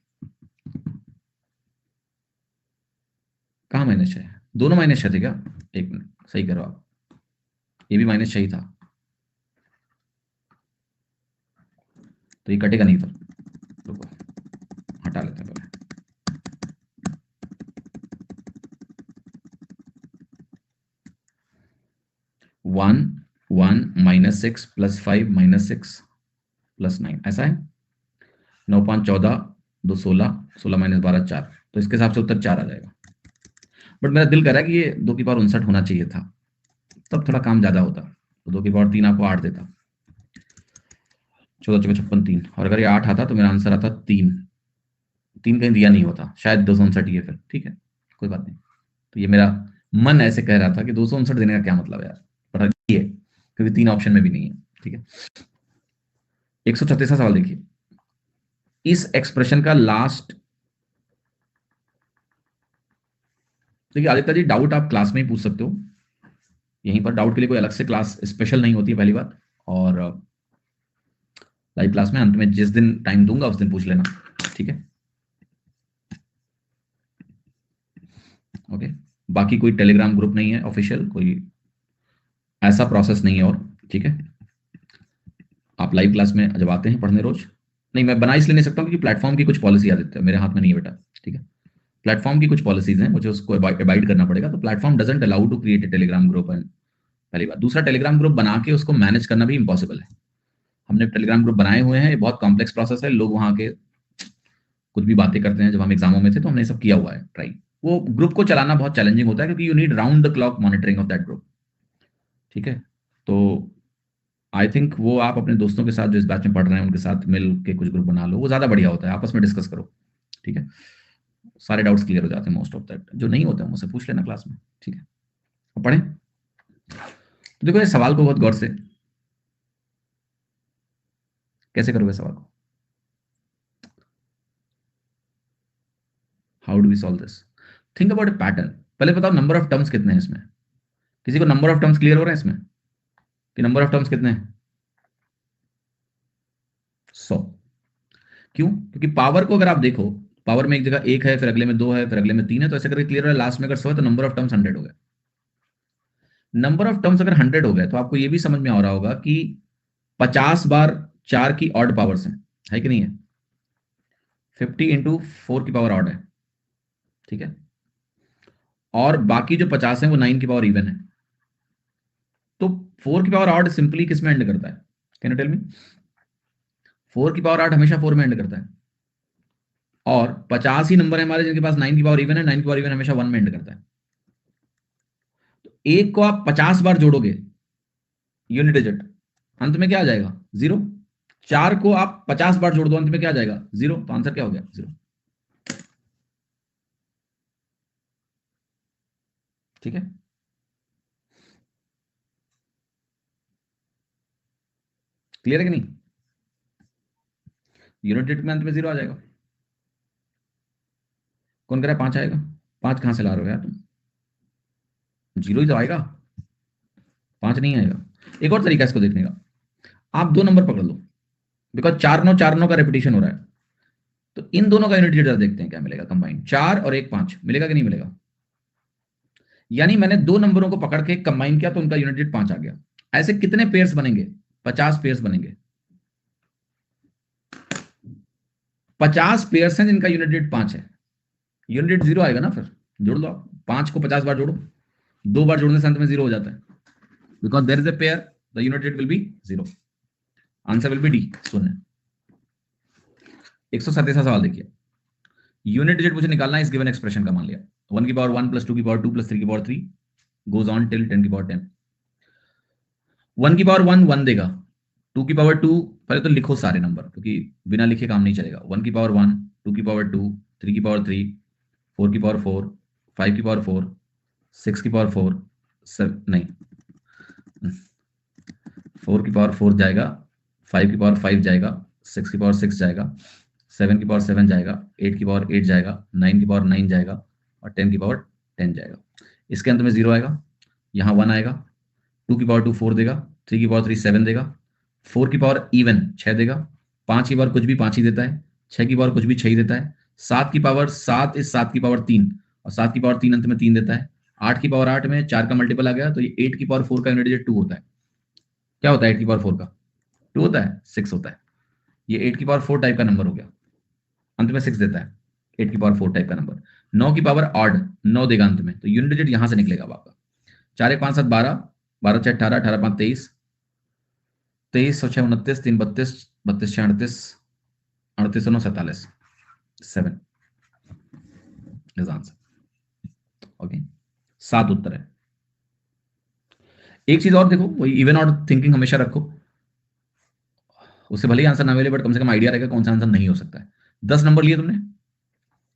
कहाँ -6 है? दोनों -6 थे क्या? एक मिनट, सही करो आप, ये भी -6 ही था, तो ये कटेगा नहीं। फिर रुको, हटा लेते हैं पहले। 1 1 -6 + 5 -6 + 9, ऐसा है। 9 5 14, 2 16, 16 - 12 4, तो इसके हिसाब से उत्तर 4 आ जाएगा। बट मेरा दिल कर रहा है कि ये 2 की पावर 59 होना चाहिए था, तब थोड़ा काम ज्यादा होता, तो 2 की पावर 3 आपको 8 देता। 14 × 56 3, और अगर ये 8 आता तो मेरा आंसर आता 3। 3 कहीं दिया नहीं होता, शायद 259 ही है फिर, ठीक है कोई बात नहीं। तो ये मेरा मन ऐसे कह रहा था कि 259 देने का क्या मतलब है यार, पर ये क्योंकि 3 ऑप्शन में भी नहीं है। ठीक है, 136वां सवाल देखिए। इस एक्सप्रेशन का लास्ट, देखिए आदित्य जी डाउट आप क्लास में ही पूछ सकते हो, यहीं पर डाउट के लिए कोई अलग से क्लास स्पेशल नहीं होती है पहली बात, और लाइव क्लास में अंत में जिस दिन टाइम दूंगा उस दिन पूछ लेना, ठीक है ओके। बाकी कोई टेलीग्राम ग्रुप नहीं है ऑफिशियल, कोई ऐसा प्रोसेस नहीं है, और ठीक है आप लाइव क्लास में जब आते हैं पढ़ने रोज, नहीं मैं बना इसलिए नहीं सकता हूँ क्योंकि प्लेटफॉर्म की कुछ पॉलिसी आ देती है, मेरे हाथ में नहीं है बेटा, ठीक है प्लेटफॉर्म की कुछ पॉलिसीज हैं, मुझे उसको अबाइड करना पड़ेगा, तो platform doesn't allow to create a Telegram group. And पहली बात, दूसरा टेलीग्राम ग्रुप बना के उसको मैनेज करना भी इम्पॉसिबल है। हमने टेलीग्राम ग्रुप बनाए हुए हैं, ये बहुत कॉम्प्लेक्स प्रोसेस है, लोग वहां के कुछ भी बातें करते हैं, जब हम एग्जामों में थे तो हमने ये सब किया हुआ है ट्राई। वो ग्रुप को चलाना बहुत चैलेंजिंग होता है, क्योंकि you need round the clock monitoring of that group. ठीक है, तो आई थिंक वो आप अपने दोस्तों के साथ जो इस बैच में पढ़ रहे हैं उनके साथ मिल के कुछ ग्रुप बना लो, वो ज़्यादा बढ़िया होता है, आपस में डिस्कस करो। ठीक है, सारे डाउट्स क्लियर हो जाते हैं मोस्ट ऑफ दैट, जो नहीं होता है मुझसे पूछ लेना क्लास में। ठीक है, अब पढ़ें। तो देखो, इस सवाल को बहुत गौर से, कैसे करोगे सवाल को, how do we solve this, think about a pattern. पहले बताओ नंबर ऑफ टर्म्स कितने हैं इसमें, किसी को नंबर ऑफ टर्म्स क्लियर हो रहे हैं इसमें, कि नंबर ऑफ टर्म्स कितने हैं? 100। क्यों? क्योंकि पावर को अगर आप देखो, पावर में एक जगह 1 है, फिर अगले में 2 है, फिर अगले में 3 है, तो ऐसे करके क्लियर हो रहा है। लास्ट में अगर 100 है तो नंबर ऑफ टर्म्स 100 हो गए। नंबर ऑफ टर्म्स अगर 100 हो गए तो आपको ये भी समझ में आ रहा होगा कि 50 बार 4 की ऑड पावर्स हैं, है कि नहीं है? 50 इंटू 4 की पावर ऑड है। ठीक है, और बाकी जो 50 है वो 9 की पावर इवन है। तो 4 की पावर ऑड सिंपली किस में एंड करता है? Can you tell me? 4 की पावर 8 हमेशा 4 में एंड करता है। और 50 ही नंबर है हमारे जिनके पास 9 की पावर इवन है, 9 की पावर इवन हमेशा 1 में एंड करता है। तो एक को आप 50 बार जोड़ोगे यूनिट डिजिट, अंत में क्या आ जाएगा? 0। 4 को आप 50 बार जोड़ दो, अंत में क्या आ जाएगा? 0। तो आंसर क्या हो गया? 0। ठीक है, क्लियर है कि नहीं? यूनिट डिजिट में अंत में 0 आ जाएगा। कौन कह रहा है 5 आएगा? 5 कहां से ला रहे हो यार तुम? 0 ही तो आएगा, 5 नहीं आएगा। एक और तरीका इसको देखने का, आप 2 नंबर पकड़ लो, बिकॉज 4 9 का रेपिटेशन हो रहा है। तो इन दोनों का यूनिट डिजिट देखते हैं क्या मिलेगा कंबाइन। 4 और 1 5 मिलेगा कि नहीं मिलेगा? यानी मैंने 2 नंबरों को पकड़ के कंबाइन किया तो उनका यूनिट डिजिट 5 आ गया। ऐसे कितने पेयर्स बनेंगे? 50 पेयर्स बनेंगे। 50 पेयर्स हैं जिनका यूनिट डिजिट 5 है। यूनिट डिजिट 0 आएगा ना, फिर जोड़ लो आप। 5 को 50 बार जोड़ो, 2 बार जोड़ने से अंत में 0 हो जाता है, because there is a pair, the unit digit will be 0। Answer will be D, शून्य। 137वां सवाल देखिए, यूनिट डिजिट मुझे निकालना है इस गिवन एक्सप्रेशन का। मान लिया 1 की पावर 1 प्लस 2 की पावर 2 प्लस 3 की पावर 3 गोज ऑन टिल 10 की पावर 10। 1 की पावर 1 देगा, 2 की पावर 2, पहले तो लिखो सारे नंबर, क्योंकि बिना लिखे काम नहीं चलेगा। 1 की पावर 1, 2 की पावर 2, 3 की पावर 3, 4 की पावर 4, 5 की पावर 4, 6 की पावर 4, 7 नहीं, 4 की पावर 4 जाएगा, 5 की पावर 5 जाएगा, 6 की पावर 6 जाएगा, 7 की पावर 7 जाएगा, 8 की पावर 8 जाएगा, 9 की पावर 9 जाएगा, और 10 की पावर 10 जाएगा। इसके अंत में 0 आएगा, यहाँ 1 आएगा, 2 की पावर 2 4 देगा, 3 की पावर 3 7 देगा, 4 की पावर इवन 6 देगा, 5 की पावर कुछ भी 5 ही देता है, 6 की पावर कुछ भी 6 ही देता है, 7 की पावर 7 इस 7 की पावर 3, और 7 की पावर 3 अंत में 3 देता है, 8 की पावर 8 में 4 का मल्टीपल आ गया, तो ये 8 की पावर 4 का यूनिट डिजिट 2 होता है। क्या होता है 8 की पावर 4 का? 2 होता है, 6 होता है। ये 8 की पावर 4 टाइप का नंबर हो गया, अंत में 6 देता है, 8 की पावर 4 टाइप का नंबर। 9 की पावर ऑड 9 देगा अंत में, तो यूनिट डिजिट यहां से निकलेगा आपका। 4 1 5 7 12, 12 6 18, 18 5 23, 23 और 6 29, 3 32, 32 6 38, 38 9 47, 7 इज आंसर। ओके, 7 उत्तर है। एक चीज और देखो, वही इवन ऑड थिंकिंग हमेशा रखो, उससे भले ही आंसर ना मिले, बट कम से कम आइडिया रहेगा कौन सा आंसर नहीं हो सकता है। 10 नंबर लिए तुमने,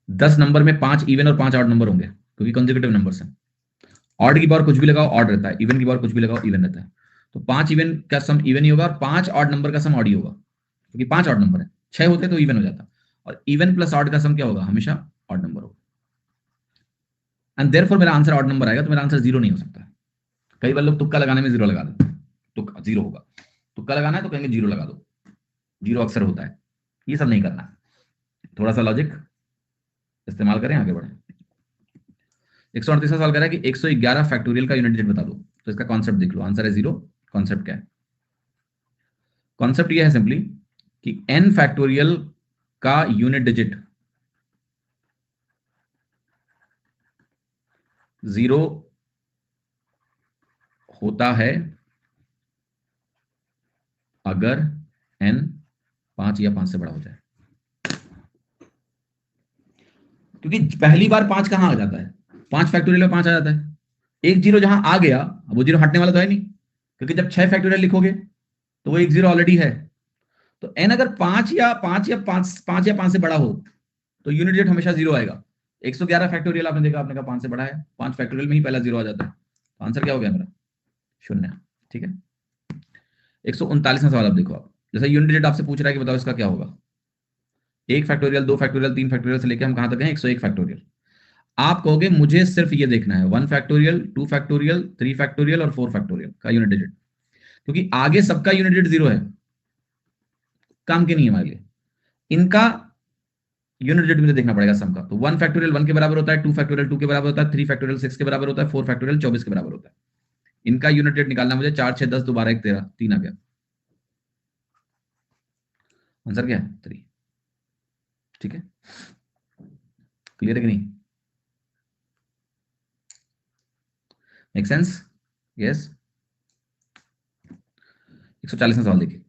10 नंबर में 5 इवन और 5 ऑड नंबर होंगे, क्योंकि कंसेक्यूटिव नंबर्स हैं। ऑड की पावर कुछ भी लगाओ ऑड रहता है, इवन की पावर कुछ भी लगाओ इवन रहता है। तो 5 इवन का सम इवन ही होगा, और 5 ऑड नंबर का सम ऑड ही होगा, क्योंकि 5 ऑड नंबर है। 6 होते तो इवन हो जाता, और इवन प्लस ऑड का सम क्या होगा? हमेशा ऑड नंबर होगा। एंड देयरफॉर मेरा आंसर ऑड नंबर आएगा, तो मेरा आंसर 0 नहीं हो सकता। कई बार लोग तुक्का लगाने में 0 लगा देते हैं, तुक्का 0 होगा। तुक्का लगाना है तो कहेंगे 0 लगा दो, 0 अक्सर होता है। ये सब नहीं करना है, थोड़ा सा लॉजिक इस्तेमाल करें, आगे बढ़ें। 138वां सवाल कह रहा है कि 111 फैक्टोरियल का यूनिट डिजिट बता दो। तो इसका कॉन्सेप्ट देख लो, आंसर है 0। कॉन्सेप्ट क्या है? कॉन्सेप्ट ये है सिंपली कि n फैक्टोरियल का यूनिट डिजिट 0 होता है अगर n 5 या 5 से बड़ा हो जाए। क्योंकि पहली बार 5 कहां आ जाता है, 5 फैक्टोरियल में 5 आ जाता है। एक जीरो जहां आ गया, वो जीरो हटने वाला तो है नहीं, क्योंकि जब 6 फैक्टोरियल लिखोगे तो वो एक जीरो ऑलरेडी है। तो एन अगर 5 से बड़ा हो तो यूनिट डिजिट हमेशा जीरो आएगा। 111 फैक्टोरियल आपने देखा, आपने कहा 5 से बड़ा है, 5 फैक्टोरियल में ही पहला जीरो आ जाता है, तो आंसर क्या हो गया मेरा? 0। ठीक है। 139वां सवाल आप देखो। आप जैसे यूनिट डिजिट आपसे पूछ रहा है कि बताओ इसका क्या होगा। 1 फैक्टोरियल, 2 फैक्टोरियल, 3 फैक्टोरियल से लेकर हम कहां तक हैं? 101 फैक्टोरियल। आप कहोगे मुझे सिर्फ ये देखना है 1 फैक्टोरियल, 2 फैक्टोरियल, 3 फैक्टोरियल और 4 फैक्टोरियल का यूनिट डिजिट, क्योंकि आगे सबका यूनिट डिजिट जीरो है, काम के नहीं है हमारे लिए। इनका यूनिट डिजिट मुझे देखना पड़ेगा सम का। तो 1 फैक्टोरियल 1 के बराबर होता है, 2 फैक्टोरियल 2 के बराबर होता है, 3 फैक्टोरियल 6 के बराबर होता है, 4 फैक्टोरियल 24 के बराबर होता है। इनका यूनिट डिजिट निकालना मुझे 4 6 10 2 12 1 13, 3 आ गया। आंसर क्या है? 3। ठीक है, क्लियर है कि नहीं? Make sense? यस। 140वां सवाल देखिए।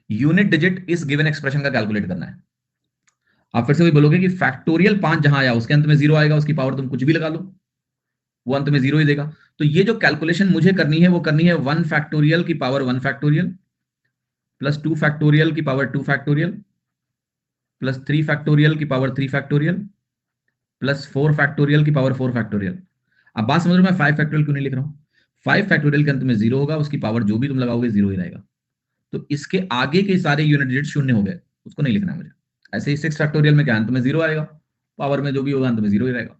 यूनिट डिजिट इस गिवन एक्सप्रेशन का कैलकुलेट करना है। आप फिर से वही बोलोगे कि फैक्टोरियल 5 जहां आया उसके अंत में जीरो आएगा, उसकी पावर तुम कुछ भी लगा लो, वो अंत में जीरो ही देगा। तो ये जो कैलकुलेशन मुझे करनी है वो करनी है 1 फैक्टोरियल की पावर 1 फैक्टोरियल प्लस 2 फैक्टोरियल की पावर 2 फैक्टोरियल प्लस 3 फैक्टोरियल की पावर 3 फैक्टोरियल प्लस 4 फैक्टोरियल की पावर 4 फैक्टोरियल। अब बात समझ लो, मैं 5 फैक्टोरियल क्यों नहीं लिख रहा हूं? 5 फैक्टोरियल के अंत में जीरो होगा, उसकी पावर जो भी तुम लगाओगे जीरो ही रहेगा। तो इसके आगे के सारे यूनिट डिजिट शून्य हो गए, उसको नहीं लिखना है मुझे। ऐसे ही 6 फैक्टोरियल में क्या अंत में जीरो आएगा, पावर में जो भी होगा अंत में जीरो ही रहेगा।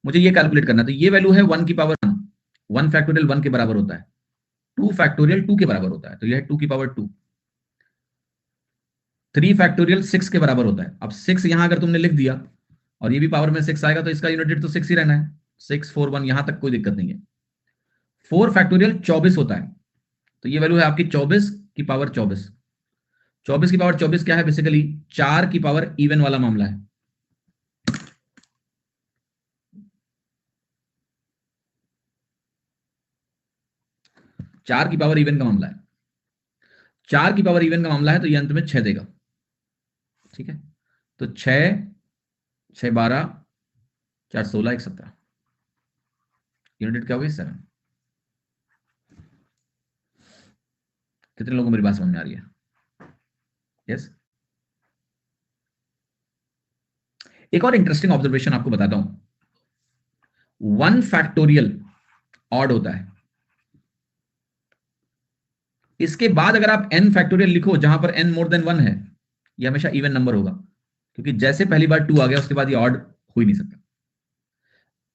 मुझे ये कैलकुलेट करना है। तो ये वैल्यू है 1 की पावर 1, 1 फैक्टोरियल 1 के बराबर होता है, 2 फैक्टोरियल 2 के बराबर होता है, तो यह है 2 की पावर 2। 3 फैक्टोरियल 6 के बराबर होता है। अब 6 यहां अगर तुमने लिख दिया और ये भी पावर में 6 आएगा, तो इसका यूनिट डिजिट तो 6 ही रहना है, 6 4 1, यहां तक कोई दिक्कत नहीं है। 4 फैक्टोरियल 24 होता है, तो ये वैल्यू है आपकी 24 की पावर 24। 24 की पावर 24 क्या है? बेसिकली 4 की पावर इवन वाला मामला है। चार की पावर इवन का मामला है, 4 की पावर इवन का मामला है, तो ये अंत में 6 देगा। ठीक है, तो 6 6 12 4 16 1 17, यूनिट क्या होगी? 7। कितने लोगों को मेरी बात समझ में आ रही है? यस। एक और इंटरेस्टिंग ऑब्जर्वेशन आपको बताता हूं। 1 फैक्टोरियल ऑड होता है, इसके बाद अगर आप n फैक्टोरियल लिखो जहां पर n मोर देन 1 है, ये हमेशा इवन नंबर होगा, क्योंकि जैसे पहली बार 2 आ गया उसके बाद ये ऑड हो ही नहीं सकता।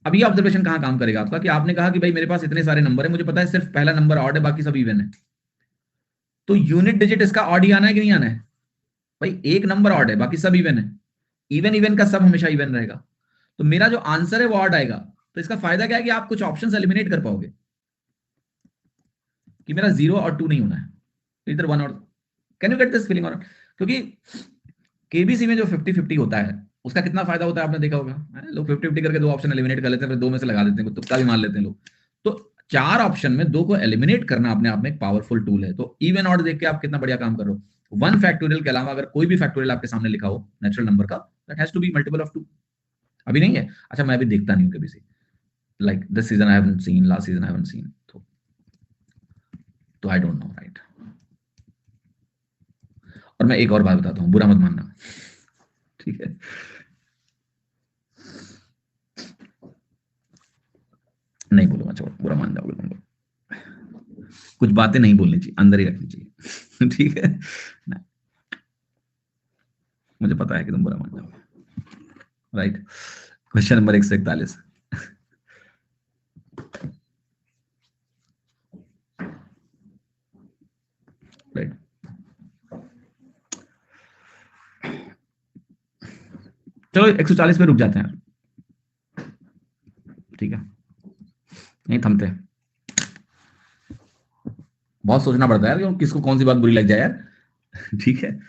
अब ये ऑब्जर्वेशन कहां काम करेगा आपका, कि आपने कहा कि भाई मेरे पास इतने सारे नंबर है, मुझे पता है सिर्फ पहला नंबर ऑड है, बाकी सब इवन है। तो यूनिट डिजिट इसका ऑड ही आना है कि नहीं आना है? भाई एक नंबर ऑड है, बाकी सब इवन है, इवन इवन का सब हमेशा इवन रहेगा। तो मेरा जो आंसर है वो ऑड आएगा। तो इसका फायदा क्या है कि आप कुछ ऑप्शंस एलिमिनेट कर पाओगे, कि मेरा 0 और 2 नहीं होना है, इधर 1 और। Can you get this feeling? और क्योंकि केबीसी में जो 50-50 होता है उसका कितना फायदा होता है आपने देखा होगा। लोग 50-50 करके दो ऑप्शन एलिमिनेट कर लेते हैं, फिर दो में से लगा देते हैं, तुक्का भी मान लेते हैं लोग। तो 4 ऑप्शन में 2 को एलिमिनेट करना अपने आप में एक पावरफुल टूल है। तो इवन ऑड देख के आप कितना बढ़िया काम कर रहे हो। 1 फैक्टोरियल के अलावा अगर कोई भी फैक्टोरियल आपके सामने लिखा हो नेचुरल नंबर का, that has to be multiple of 2। अभी नहीं है? अच्छा, मैं अभी देखता नहीं हूं KBC, like this season I haven't seen, last season I haven't seen, तो आई डोंट नो, राइट। और मैं एक और बात बताता हूं, बुरा मत मानना, ठीक है? नहीं बोलूंगा, छोड़, बुरा मान जाओगे तुम लोग। कुछ बातें नहीं बोलनी चाहिए, अंदर ही रखनी चाहिए। ठीक है ना? मुझे पता है कि तुम बुरा मान जाओगे, राइट। Question number 141, right. चलो 140 पे रुक जाते हैं, ठीक है? नहीं थमते, बहुत सोचना पड़ता है यार, क्यों किसको कौन सी बात बुरी लग जाए यार। ठीक है,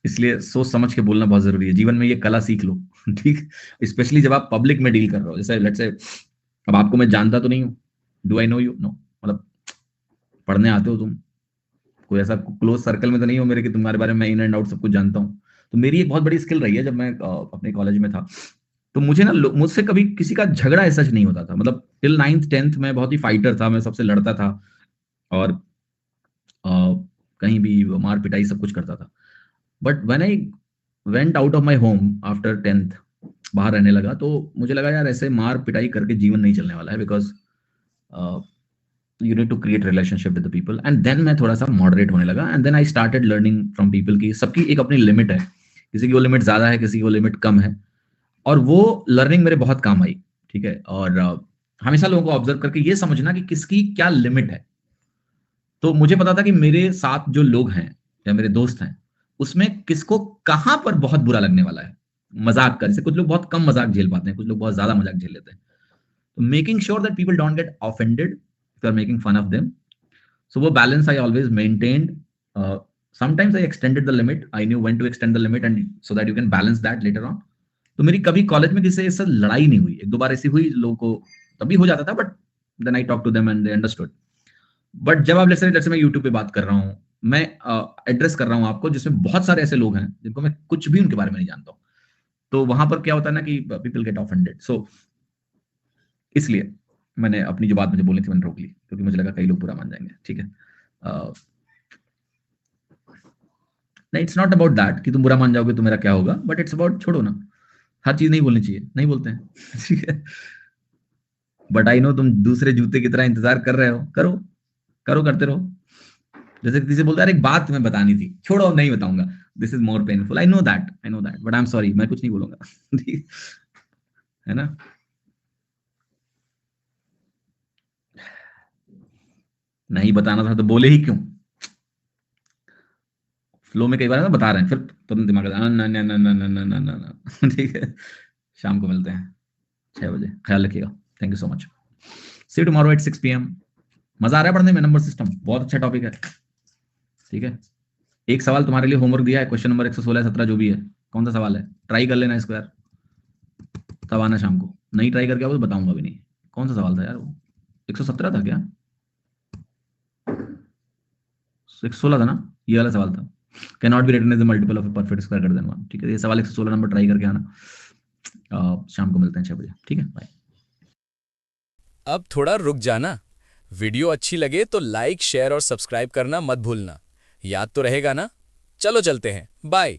इसलिए सोच समझ के बोलना बहुत जरूरी है। जीवन में ये कला सीख लो, ठीक। स्पेशली जब आप पब्लिक में डील कर रहे हो, जैसे लेट्स से अब आपको मैं जानता तो नहीं हूं, do I know you? No, मतलब पढ़ने आते हो तुम, कोई ऐसा क्लोज सर्कल में तो नहीं हो मेरे कि तुम्हारे बारे में इन एंड आउट सब कुछ जानता हूं। तो मेरी एक बहुत बड़ी स्किल रही है जब मैं अपने कॉलेज में था। तो मुझे ना मुझसे कभी किसी का झगड़ा ऐसा नहीं होता था। मतलब टिल 9th 10th मैं बहुत ही फाइटर था, मैं सबसे लड़ता था और अ, कहीं भी मार पिटाई सब कुछ करता था। But when I went out of my home after 10th, बाहर रहने लगा, तो मुझे लगा यार ऐसे मार पिटाई करके जीवन नहीं चलने वाला है। Because you need to create relationship with the people. And then मैं थोड़ा सा मॉडरेट होने लगा, and then I started learning from people की सबकी एक अपनी लिमिट है। किसी की वो लिमिट ज्यादा है, किसी की वो लिमिट कम है, और वो लर्निंग मेरे बहुत काम आई। ठीक है। और हमेशा लोगों को ऑब्जर्व करके ये समझना कि किसकी क्या लिमिट है। तो मुझे पता था कि मेरे साथ जो लोग हैं या मेरे दोस्त हैं, उसमें किसको कहां पर बहुत बुरा लगने वाला है मजाक कर। जैसे कुछ लोग बहुत कम मजाक झेल पाते हैं, कुछ लोग बहुत ज्यादा मजाक झेल लेते हैं। तो making sure that people don't get offended if you are making fun of them. So वो balance I always maintained. Sometimes I extended the limit, I knew when to extend the limit and so that you can balance that later on. तो मेरी कभी college में किसी से लड़ाई नहीं हुई। एक दो बार ऐसी हुई लोगों को, तभी हो जाता था, but then I talk to them and they understood. But जब आप जैसे मैं यूट्यूब पे बात कर रहा हूँ, मैं एड्रेस कर रहा हूँ आपको, जिसमें बहुत सारे ऐसे लोग हैं जिनको मैं कुछ भी उनके बारे में नहीं जानता हूँ, तो वहां पर क्या होता है ना कि पीपल गेट ऑफेंडेड। सो इसलिए मैंने अपनी जो बात मुझे बोलनी थी मैंने रोक ली, क्योंकि मुझे लगा कई लोग बुरा मान जाएंगे। ठीक है। नहीं, इट्स नॉट अबाउट दैट कि तुम बुरा मान जाओगे तो मेरा क्या होगा, बट इट्स अबाउट छोड़ो ना। हर चीज नहीं बोलनी चाहिए, नहीं बोलते हैं। ठीक है। बट आई नो तुम दूसरे जूते की तरह इंतजार कर रहे हो, करो, करो, करते रहो। जैसे किसी से बोलता है, एक बात तुम्हें बतानी थी, छोड़ो नहीं बताऊंगा, this is more painful, I know that, but I am sorry, मैं कुछ नहीं बोलूंगा। ठीक है ना। नहीं बताना था तो बोले ही क्यों। फ्लो में कई बार ना बता रहे हैं, फिर तुरंत दिमाग आता है, ना ना ना ना ना ना ना ना ना। ठीक है। शाम को मिलते हैं 6 बजे, ख्याल रखिएगा। Thank you so much. See you tomorrow at 6 PM। मजा आ रहा है पढ़ने में, नंबर सिस्टम बहुत अच्छा टॉपिक है। ठीक है। एक सवाल तुम्हारे लिए होमवर्क दिया है, क्वेश्चन नंबर 116 17 जो भी है। कौन सा सवाल है, ट्राई कर लेना इसको यार, तब आना शाम को। नहीं ट्राई करके आओ तो बताऊंगा भी नहीं। कौन सा सवाल था यार वो, 117 था क्या, 116 था ना। ये वाला सवाल था, can not be written as a multiple of a perfect square greater than 1। ठीक है, ये सवाल 116 नंबर ट्राई करके आना। शाम को मिलते हैं 6 बजे। ठीक है, बाय। अब थोड़ा रुक जाना। वीडियो अच्छी लगे तो लाइक शेयर और सब्सक्राइब करना मत भूलना। याद तो रहेगा ना। चलो चलते हैं, बाय।